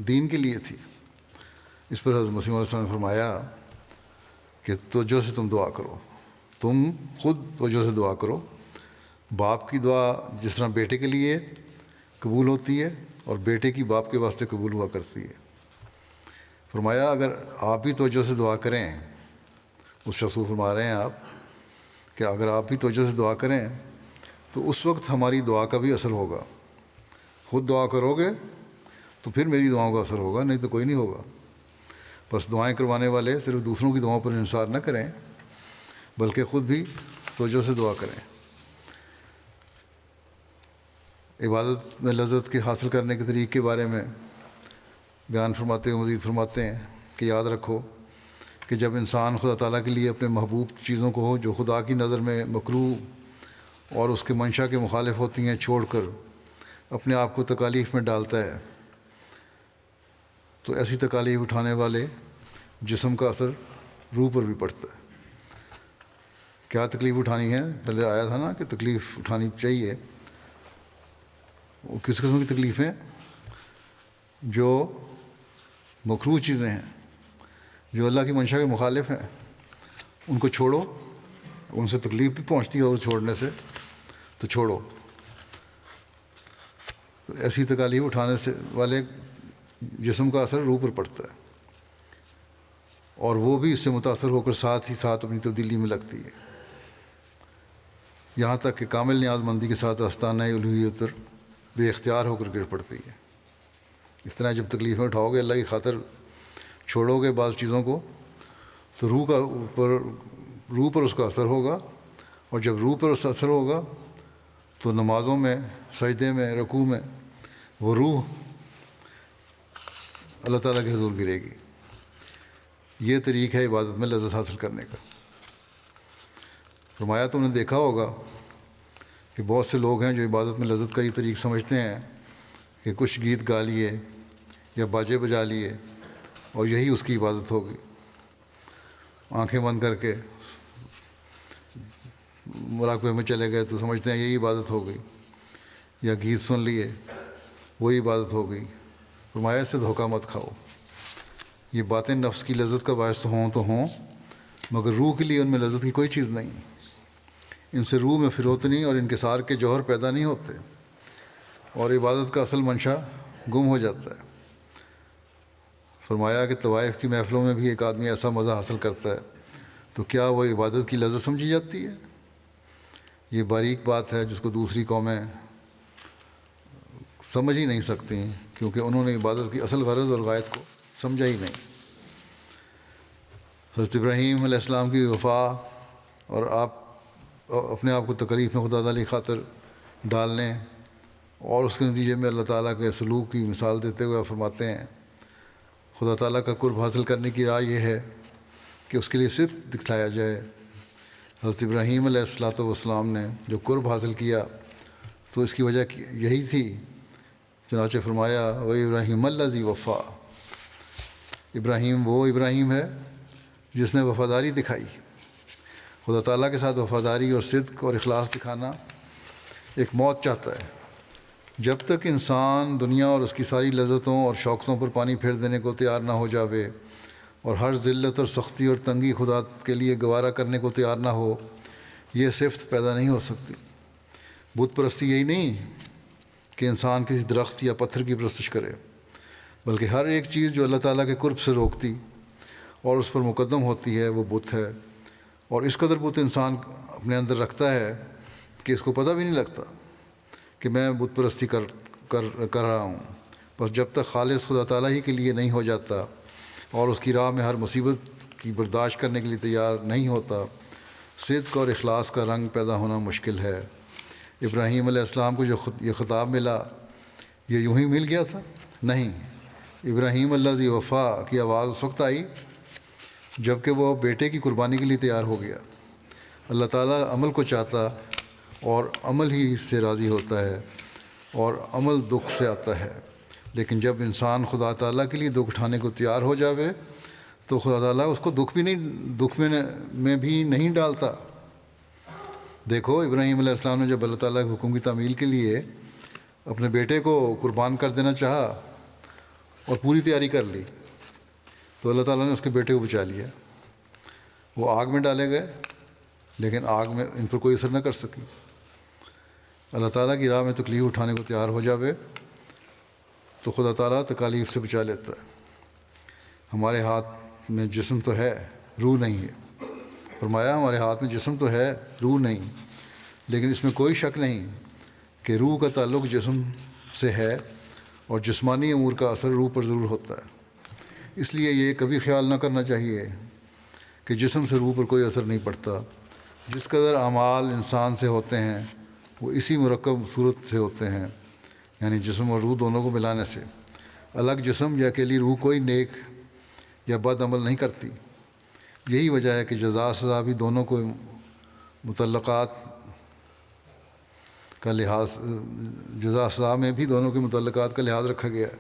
دین کے لیے تھی۔ اس پر حضرت مسیح علیہ السلام نے فرمایا کہ توجہ سے تم دعا کرو، تم خود توجہ سے دعا کرو۔ باپ کی دعا جس طرح بیٹے کے لیے قبول ہوتی ہے اور بیٹے کی باپ کے واسطے قبول ہوا کرتی ہے۔ فرمایا اگر آپ بھی توجہ سے دعا کریں، اس شخص کو فرما رہے ہیں آپ کہ اگر آپ بھی توجہ سے دعا کریں تو اس وقت ہماری دعا کا بھی اثر ہوگا۔ خود دعا کرو گے تو پھر میری دعاؤں کا اثر ہوگا، نہیں تو کوئی نہیں ہوگا۔ بس دعائیں کروانے والے صرف دوسروں کی دعاؤں پر انحصار نہ کریں بلکہ خود بھی توجہ سے دعا کریں۔ عبادت میں لذت کے حاصل کرنے کے طریقے کے بارے میں بیان فرماتے ہوئے مزید فرماتے ہیں کہ یاد رکھو کہ جب انسان خدا تعالیٰ کے لیے اپنے محبوب چیزوں کو جو خدا کی نظر میں مکروہ اور اس کے منشا کے مخالف ہوتی ہیں چھوڑ کر اپنے آپ کو تکالیف میں ڈالتا ہے تو ایسی تکالیف اٹھانے والے جسم کا اثر روح پر بھی پڑتا ہے۔ کیا تکلیف اٹھانی ہے؟ پہلے آیا تھا نا کہ تکلیف اٹھانی چاہیے۔ وہ کس قسم کی تکلیفیں؟ جو مکروہ چیزیں ہیں، جو اللہ کی منشا کے مخالف ہیں، ان کو چھوڑو۔ ان سے تکلیف بھی پہنچتی ہے اور چھوڑنے سے تو چھوڑو۔ تو ایسی تکالیف اٹھانے سے والے جسم کا اثر روح پر پڑتا ہے اور وہ بھی اس سے متاثر ہو کر ساتھ ہی ساتھ اپنی تبدیلی میں لگتی ہے، یہاں تک کہ کامل نیاز مندی کے ساتھ آستانہ الوہیت پر بے اختیار ہو کر گر پڑتی ہے۔ اس طرح جب تکلیفیں اٹھاؤ گے، اللہ کی خاطر چھوڑو گے بعض چیزوں کو، تو روح پر اس کا اثر ہوگا، اور جب روح پر اس کا اثر ہوگا تو نمازوں میں، سجدے میں، رکوع میں وہ روح اللہ تعالیٰ کے حضور گرے گی۔ یہ طریق ہے عبادت میں لذت حاصل کرنے کا۔ فرمایا تم نے دیکھا ہوگا کہ بہت سے لوگ ہیں جو عبادت میں لذت کا یہ طریق سمجھتے ہیں کہ کچھ گیت گا لیے یا باجے بجا لیے اور یہی اس کی عبادت ہوگی۔ آنکھیں بند کر کے مراقبے میں چلے گئے تو سمجھتے ہیں یہی عبادت ہو گئی، یا گیت سن لیے وہی عبادت ہو گئی۔ فرمایا اس سے دھوکہ مت کھاؤ۔ یہ باتیں نفس کی لذت کا باعث تو ہوں مگر روح کے لیے ان میں لذت کی کوئی چیز نہیں۔ ان سے روح میں فروتنی اور انکسار کے جوہر پیدا نہیں ہوتے اور عبادت کا اصل منشا گم ہو جاتا ہے۔ فرمایا کہ طوائف کی محفلوں میں بھی ایک آدمی ایسا مزہ حاصل کرتا ہے تو کیا وہ عبادت کی لذت سمجھی جاتی ہے؟ یہ باریک بات ہے جس کو دوسری قومیں سمجھ ہی نہیں سکتی کیونکہ انہوں نے عبادت کی اصل غرض اور غایت کو سمجھا ہی نہیں۔ حضرت ابراہیم علیہ السلام کی وفا اور آپ اپنے آپ کو تکلیف میں خدا تعالیٰ کی خاطر ڈالنے اور اس کے نتیجے میں اللہ تعالیٰ کے سلوک کی مثال دیتے ہوئے آپ فرماتے ہیں خدا تعالیٰ کا قرب حاصل کرنے کی راہ یہ ہے کہ اس کے لیے صدق دکھلایا جائے۔ حضرت ابراہیم علیہ السلام نے جو قرب حاصل کیا تو اس کی وجہ یہی تھی، چنانچہ فرمایا وہ ابراہیم الذی وفا، ابراہیم وہ ابراہیم ہے جس نے وفاداری دکھائی۔ خدا تعالیٰ کے ساتھ وفاداری اور صدق اور اخلاص دکھانا ایک موت چاہتا ہے۔ جب تک انسان دنیا اور اس کی ساری لذتوں اور شوقوں پر پانی پھیر دینے کو تیار نہ ہو جاوے اور ہر ذلت اور سختی اور تنگی خدا کے لیے گوارا کرنے کو تیار نہ ہو، یہ صفت پیدا نہیں ہو سکتی۔ بت پرستی یہی نہیں کہ انسان کسی درخت یا پتھر کی پرستش کرے، بلکہ ہر ایک چیز جو اللہ تعالیٰ کے قرب سے روکتی اور اس پر مقدم ہوتی ہے وہ بت ہے، اور اس قدر بت انسان اپنے اندر رکھتا ہے کہ اس کو پتہ بھی نہیں لگتا کہ میں بت پرستی کر رہا ہوں۔ بس جب تک خالص خدا تعالیٰ ہی کے لیے نہیں ہو جاتا اور اس کی راہ میں ہر مصیبت کی برداشت کرنے کے لیے تیار نہیں ہوتا، صدق اور اخلاص کا رنگ پیدا ہونا مشکل ہے۔ ابراہیم علیہ السلام کو جو یہ خطاب ملا یہ یوں ہی مل گیا تھا؟ نہیں، ابراہیم الذی وفا کی آواز اس وقت آئی جب کہ وہ بیٹے کی قربانی کے لیے تیار ہو گیا۔ اللہ تعالیٰ عمل کو چاہتا اور عمل ہی سے راضی ہوتا ہے اور عمل دکھ سے آتا ہے، لیکن جب انسان خدا تعالیٰ کے لیے دکھ اٹھانے کو تیار ہو جاوے تو خدا تعالیٰ اس کو دکھ میں بھی نہیں ڈالتا۔ دیکھو ابراہیم علیہ السلام نے جب اللہ تعالیٰ کے حکم کی تعمیل کے لیے اپنے بیٹے کو قربان کر دینا چاہا اور پوری تیاری کر لی تو اللہ تعالیٰ نے اس کے بیٹے کو بچا لیا۔ وہ آگ میں ڈالے گئے لیکن آگ میں ان پر کوئی اثر نہ کر سکی۔ اللہ تعالیٰ کی راہ میں تکلیف اٹھانے کو تیار ہو جاوے تو خدا تعالیٰ تکالیف سے بچا لیتا ہے۔ ہمارے ہاتھ میں جسم تو ہے، روح نہیں ہے۔ فرمایا ہمارے ہاتھ میں جسم تو ہے، روح نہیں، لیکن اس میں کوئی شک نہیں کہ روح کا تعلق جسم سے ہے اور جسمانی امور کا اثر روح پر ضرور ہوتا ہے۔ اس لیے یہ کبھی خیال نہ کرنا چاہیے کہ جسم سے روح پر کوئی اثر نہیں پڑتا۔ جس قدر اعمال انسان سے ہوتے ہیں وہ اسی مرکب صورت سے ہوتے ہیں، یعنی جسم اور روح دونوں کو ملانے سے۔ الگ جسم یا اکیلی روح کوئی نیک یا بد عمل نہیں کرتی۔ یہی وجہ ہے کہ جزا سزا بھی دونوں کو متعلقات کا لحاظ جزا سزا میں بھی دونوں کے متعلقات کا لحاظ رکھا گیا ہے۔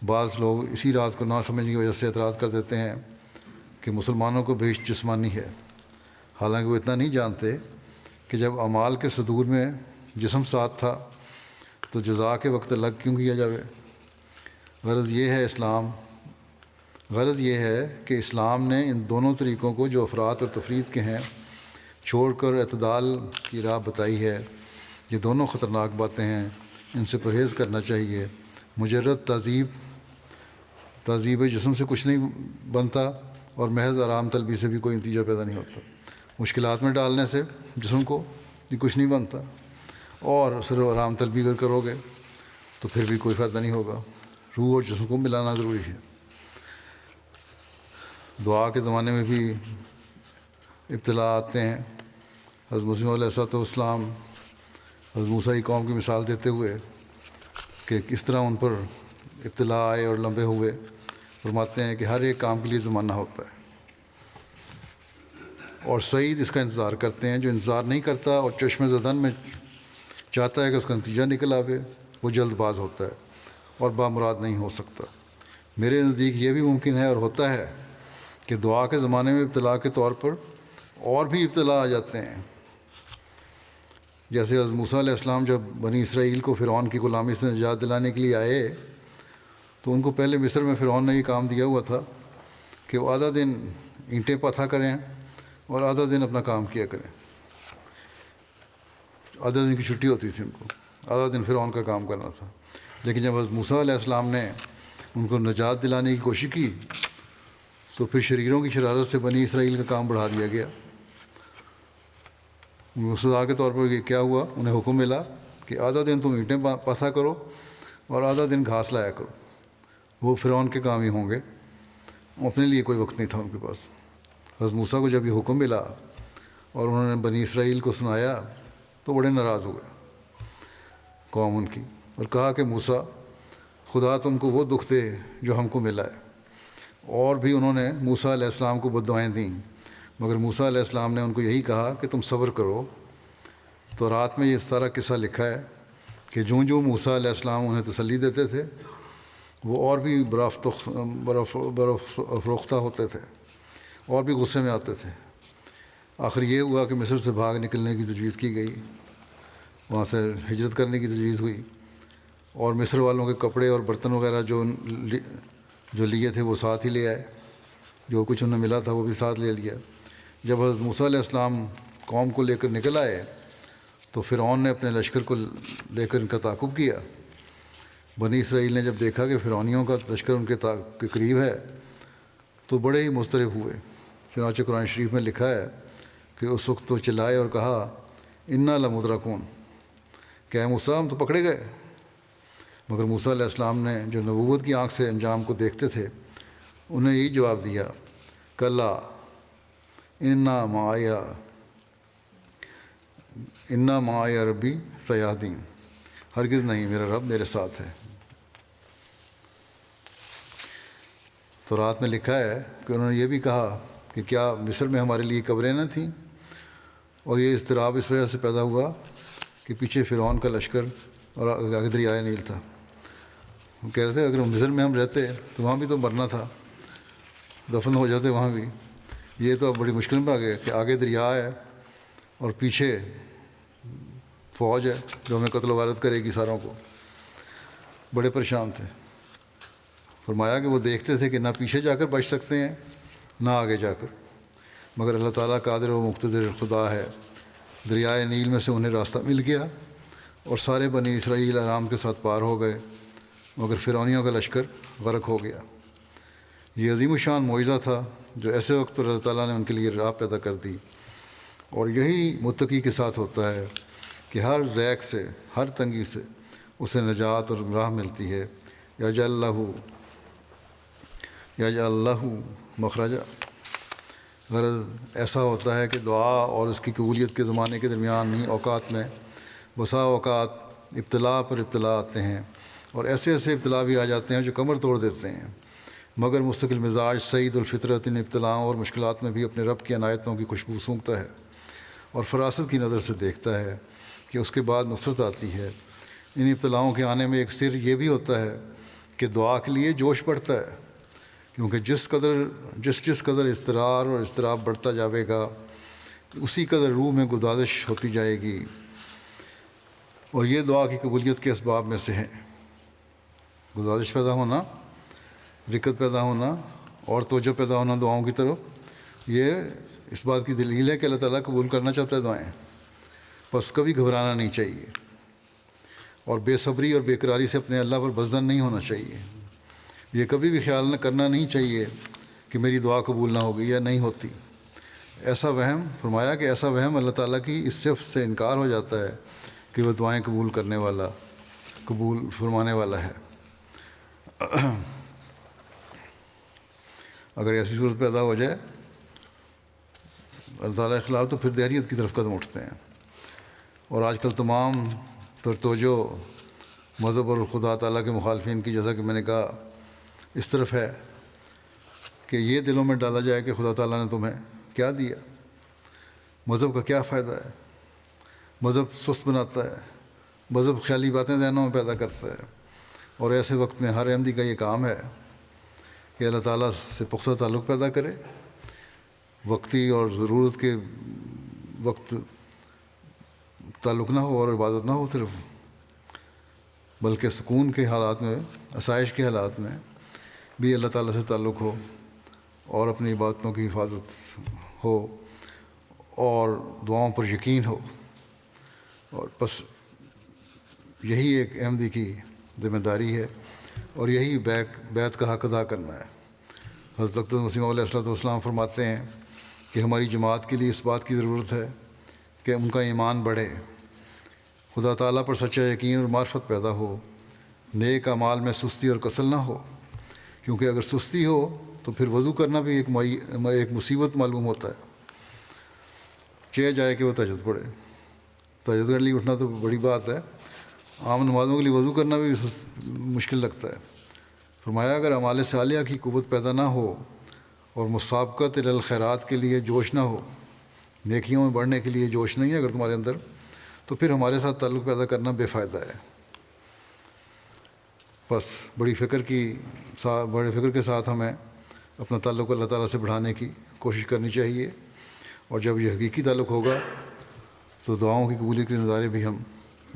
بعض لوگ اسی راز کو نہ سمجھنے کی وجہ سے اعتراض کر دیتے ہیں کہ مسلمانوں کو بہشت جسمانی ہے، حالانکہ وہ اتنا نہیں جانتے کہ جب اعمال کے صدور میں جسم ساتھ تھا تو جزا کے وقت الگ کیوں کیا جاوے۔ غرض یہ ہے کہ اسلام نے ان دونوں طریقوں کو جو افراط اور تفرید کے ہیں چھوڑ کر اعتدال کی راہ بتائی ہے۔ یہ دونوں خطرناک باتیں ہیں، ان سے پرہیز کرنا چاہیے۔ مجرد تہذیب جسم سے کچھ نہیں بنتا، اور محض آرام طلبی سے بھی کوئی نتیجہ پیدا نہیں ہوتا۔ مشکلات میں ڈالنے سے جسم کو یہ کچھ نہیں بنتا، اور صرف آرام طلبی اگر کرو گے تو پھر بھی کوئی فائدہ نہیں ہوگا۔ روح اور جسم کو ملانا ضروری ہے۔ دعا کے زمانے میں بھی ابتلا آتے ہیں۔ حضرت مسیح علیہ السلام حضرت موسیٰ کی قوم کی مثال دیتے ہوئے کہ کس طرح ان پر ابتلا آئے اور لمبے ہوئے، فرماتے ہیں کہ ہر ایک کام کے لیے زمانہ ہوتا ہے، اور سعید اس کا انتظار کرتے ہیں۔ جو انتظار نہیں کرتا اور چشم زدن میں چاہتا ہے کہ اس کا نتیجہ نکل آوے، وہ جلد باز ہوتا ہے اور بامراد نہیں ہو سکتا۔ میرے نزدیک یہ بھی ممکن ہے اور ہوتا ہے کہ دعا کے زمانے میں ابتلا کے طور پر اور بھی ابتلا آ جاتے ہیں۔ جیسے حضرت موسیٰ علیہ السلام جب بنی اسرائیل کو فرعون کی غلامی سے نجات دلانے کے لیے آئے تو ان کو پہلے مصر میں فرعون نے یہ کام دیا ہوا تھا کہ وہ آدھا دن اینٹیں پتھا کریں اور آدھا دن اپنا کام کیا کریں۔ آدھا دن کی چھٹی ہوتی تھی ان کو، آدھا دن فرعون کا کام کرنا تھا۔ لیکن جب حضرت موسیٰ علیہ السلام نے ان کو نجات دلانے کی کوشش کی تو پھر شریروں کی شرارت سے بنی اسرائیل کا کام بڑھا دیا گیا۔ سزا کے طور پر یہ کیا ہوا، انہیں حکم ملا کہ آدھا دن تم اینٹیں پتھا کرو اور آدھا دن گھاس لایا کرو۔ وہ فرعون کے کام ہی ہوں گے، اپنے لیے کوئی وقت نہیں تھا ان کے پاس۔ حضرت موسیٰ کو جب یہ حکم ملا اور انہوں نے بنی اسرائیل کو سنایا تو بڑے ناراض ہوئے قوم ان کی، اور کہا کہ موسیٰ، خدا تم کو وہ دکھ دے جو ہم کو ملا ہے۔ اور بھی انہوں نے موسیٰ علیہ السلام کو بد دعائیں دیں، مگر موسیٰ علیہ السلام نے ان کو یہی کہا کہ تم صبر کرو۔ تو رات میں یہ سارا قصہ لکھا ہے کہ جو موسیٰ علیہ السلام انہیں تسلی دیتے تھے وہ اور بھی برف افروختہ ہوتے تھے اور بھی غصے میں آتے تھے۔ آخر یہ ہوا کہ مصر سے بھاگ نکلنے کی تجویز کی گئی، وہاں سے ہجرت کرنے کی تجویز ہوئی، اور مصر والوں کے کپڑے اور برتن وغیرہ جو لیے تھے وہ ساتھ ہی لے آئے، جو کچھ انہیں ملا تھا وہ بھی ساتھ لے لیا۔ جب حضرت موسیٰ علیہ السلام قوم کو لے کر نکل آئے تو فرعون نے اپنے لشکر کو لے کر ان کا تعاقب کیا۔ بنی اسرائیل نے جب دیکھا کہ فرعونیوں کا لشکر ان کے قریب ہے تو بڑے ہی مضطرب ہوئے۔ چنانچہ قرآن شریف میں لکھا ہے کہ اس وقت تو چلائے اور کہا انا لمدرکون، کہ اے موسیٰ ہم تو پکڑے گئے۔ مگر موسیٰ علیہ السلام نے جو نبوت کی آنکھ سے انجام کو دیکھتے تھے انہیں یہی جواب دیا، کلا انا معی ربی سیہدین، ہرگز نہیں، میرا رب میرے ساتھ ہے۔ تو رات میں لکھا ہے کہ انہوں نے یہ بھی کہا کہ کیا مصر میں ہمارے لیے قبریں نہ تھیں، اور یہ اضطراب اس وجہ سے پیدا ہوا کہ پیچھے فرعون کا لشکر اور آگے دریائے نیل تھا۔ وہ کہہ رہے تھے اگر مصر میں ہم رہتے تو وہاں بھی تو مرنا تھا، دفن ہو جاتے وہاں بھی۔ یہ تو اب بڑی مشکل میں آ گئے کہ آگے دریا ہے اور پیچھے فوج ہے جو ہمیں قتل و غارت کرے گی ساروں کو۔ بڑے پریشان تھے۔ فرمایا کہ وہ دیکھتے تھے کہ نہ پیچھے جا کر بچ سکتے ہیں نہ آگے جا کر، مگر اللہ تعالیٰ قادر و مقتدر خدا ہے۔ دریائے نیل میں سے انہیں راستہ مل گیا اور سارے بنی اسرائیل آرام کے ساتھ پار ہو گئے، مگر فرعونیوں کا لشکر غرق ہو گیا۔ یہ عظیم الشان معجزہ تھا جو ایسے وقت پر اللہ تعالیٰ نے ان کے لیے راہ پیدا کر دی، اور یہی متقی کے ساتھ ہوتا ہے کہ ہر ضیق سے، ہر تنگی سے اسے نجات اور راہ ملتی ہے۔ یجعل اللہ مخرجا، غرض ایسا ہوتا ہے کہ دعا اور اس کی قبولیت کے زمانے کے درمیان اوقات میں بسا اوقات ابتلا پر ابتلا آتے ہیں، اور ایسے ابتلا بھی آ جاتے ہیں جو کمر توڑ دیتے ہیں۔ مگر مستقل مزاج سعید الفطرت ان ابتلاؤں اور مشکلات میں بھی اپنے رب کی عنایتوں کی خوشبو سونگھتا ہے اور فراست کی نظر سے دیکھتا ہے کہ اس کے بعد نصرت آتی ہے۔ ان ابتلاؤں کے آنے میں ایک سر یہ بھی ہوتا ہے کہ دعا کے لیے جوش بڑھتا ہے، کیونکہ جس قدر اضطرار اور اضطراب بڑھتا جاوے گا اسی قدر روح میں گدازش ہوتی جائے گی، اور یہ دعا کی قبولیت کے اسباب میں سے ہے۔ گدازش پیدا ہونا، رکت پیدا ہونا اور توجہ پیدا ہونا دعاؤں کی طرف، یہ اس بات کی دلیل ہے کہ اللہ تعالیٰ قبول کرنا چاہتا ہے دعائیں، بس کبھی گھبرانا نہیں چاہیے اور بے صبری اور بے قراری سے اپنے اللہ پر بزدل نہیں ہونا چاہیے۔ یہ کبھی بھی خیال کرنا نہیں چاہیے کہ میری دعا قبول نہ ہوگی یا نہیں ہوتی۔ ایسا وہم فرمایا کہ ایسا وہم اللہ تعالیٰ کی اس صفت سے انکار ہو جاتا ہے کہ وہ دعائیں قبول فرمانے والا ہے۔ اگر ایسی صورت پیدا ہو جائے اللہ تعالیٰ کے خلاف تو پھر دہریت کی طرف قدم اٹھتے ہیں، اور آج کل تمام توجہ مذہب اور خدا تعالیٰ کے مخالفین کی، جیسا کہ میں نے کہا، اس طرف ہے کہ یہ دلوں میں ڈالا جائے کہ خدا تعالیٰ نے تمہیں کیا دیا، مذہب کا کیا فائدہ ہے، مذہب سست بناتا ہے، مذہب خیالی باتیں ذہنوں میں پیدا کرتا ہے۔ اور ایسے وقت میں ہر احمدی کا یہ کام ہے کہ اللہ تعالیٰ سے پختہ تعلق پیدا کرے، وقتی اور ضرورت کے وقت تعلق نہ ہو اور عبادت نہ ہو صرف، بلکہ سکون کے حالات میں، آسائش کے حالات میں بھی اللہ تعالیٰ سے تعلق ہو اور اپنی عبادتوں کی حفاظت ہو اور دعاؤں پر یقین ہو۔ اور بس یہی ایک احمدی کی ذمہ داری ہے، اور یہی بیعت کا حق ادا کرنا ہے۔ حضرت اقدس مسیح موعود علیہ السلام فرماتے ہیں کہ ہماری جماعت کے لیے اس بات کی ضرورت ہے کہ ان کا ایمان بڑھے، خدا تعالیٰ پر سچا یقین اور معرفت پیدا ہو، نیک اعمال میں سستی اور کسل نہ ہو، کیونکہ اگر سستی ہو تو پھر وضو کرنا بھی ایک مصیبت معلوم ہوتا ہے۔ چاہے جائے کہ وہ تہجد پڑھے، تہجد کے لیے اٹھنا تو بڑی بات ہے، عام نمازوں کے لیے وضو کرنا بھی مشکل لگتا ہے۔ فرمایا اگر اعمال صالحہ کی قوت پیدا نہ ہو اور مسابقت الی الخیرات کے لیے جوش نہ ہو، نیکیوں میں بڑھنے کے لیے جوش نہیں ہے اگر تمہارے اندر، تو پھر ہمارے ساتھ تعلق پیدا کرنا بے فائدہ ہے۔ بس بڑے فکر کے ساتھ ہمیں اپنا تعلق اللہ تعالیٰ سے بڑھانے کی کوشش کرنی چاہیے، اور جب یہ حقیقی تعلق ہوگا تو دعاؤں کی قبولیت کے نظارے بھی ہم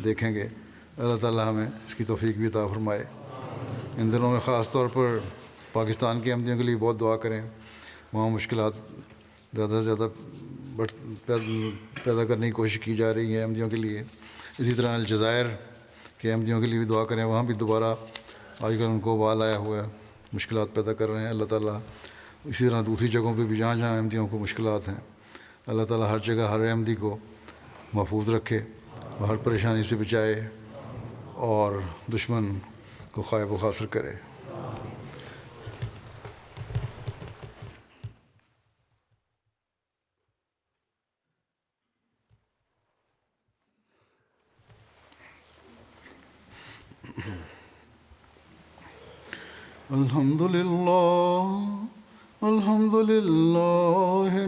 دیکھیں گے۔ اللہ تعالیٰ ہمیں اس کی توفیق بھی عطا فرمائے۔ ان دنوں میں خاص طور پر پاکستان کے احمدیوں کے لیے بہت دعا کریں، وہاں مشکلات زیادہ سے زیادہ پیدا کرنے کی کوشش کی جا رہی ہے احمدیوں کے لیے۔ اسی طرح الجزائر کے احمدیوں کے لیے بھی دعا کریں، وہاں بھی دوبارہ آج کل ان کو وبال آیا ہوا ہے، مشکلات پیدا کر رہے ہیں۔ اللہ تعالیٰ اسی طرح دوسری جگہوں پہ بھی جہاں جہاں احمدیوں کو مشکلات ہیں، اللہ تعالیٰ ہر جگہ ہر احمدی کو محفوظ رکھے، وہ ہر پریشانی سے بچائے اور دشمن کو خائب و خاسر کرے۔ الحمد للہ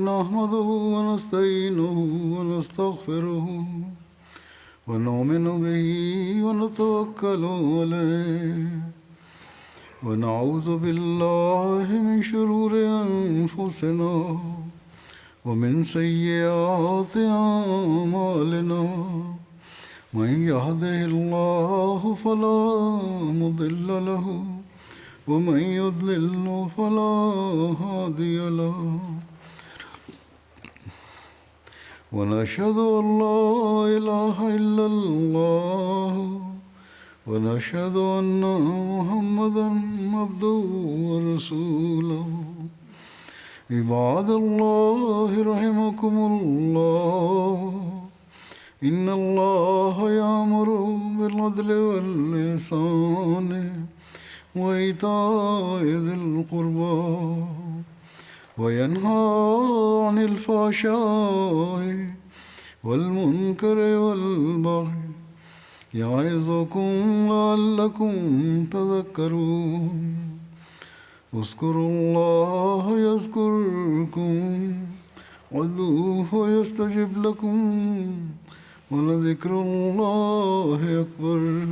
نحمده ونستعینه ونستغفره ونؤمن به ونتوکل علیہ ونعوذ باللہ من شرور انفسنا ومن سیئات اعمالنا من يهده الله فلا مضل له ومن يضلل فلا هادي له ونشهد أن لا إله إلا الله ونشهد أن محمدا عبده ورسوله عباد الله رحمكم الله إن الله يأمر بالعدل والإحسان وإيتاء ذي القربى وينهى عن الفحشاء والمنكر والبغي يعظكم لعلكم تذكرون اذكروا الله يذكركم وادعوه يستجب لكم ولذكر الله أكبر.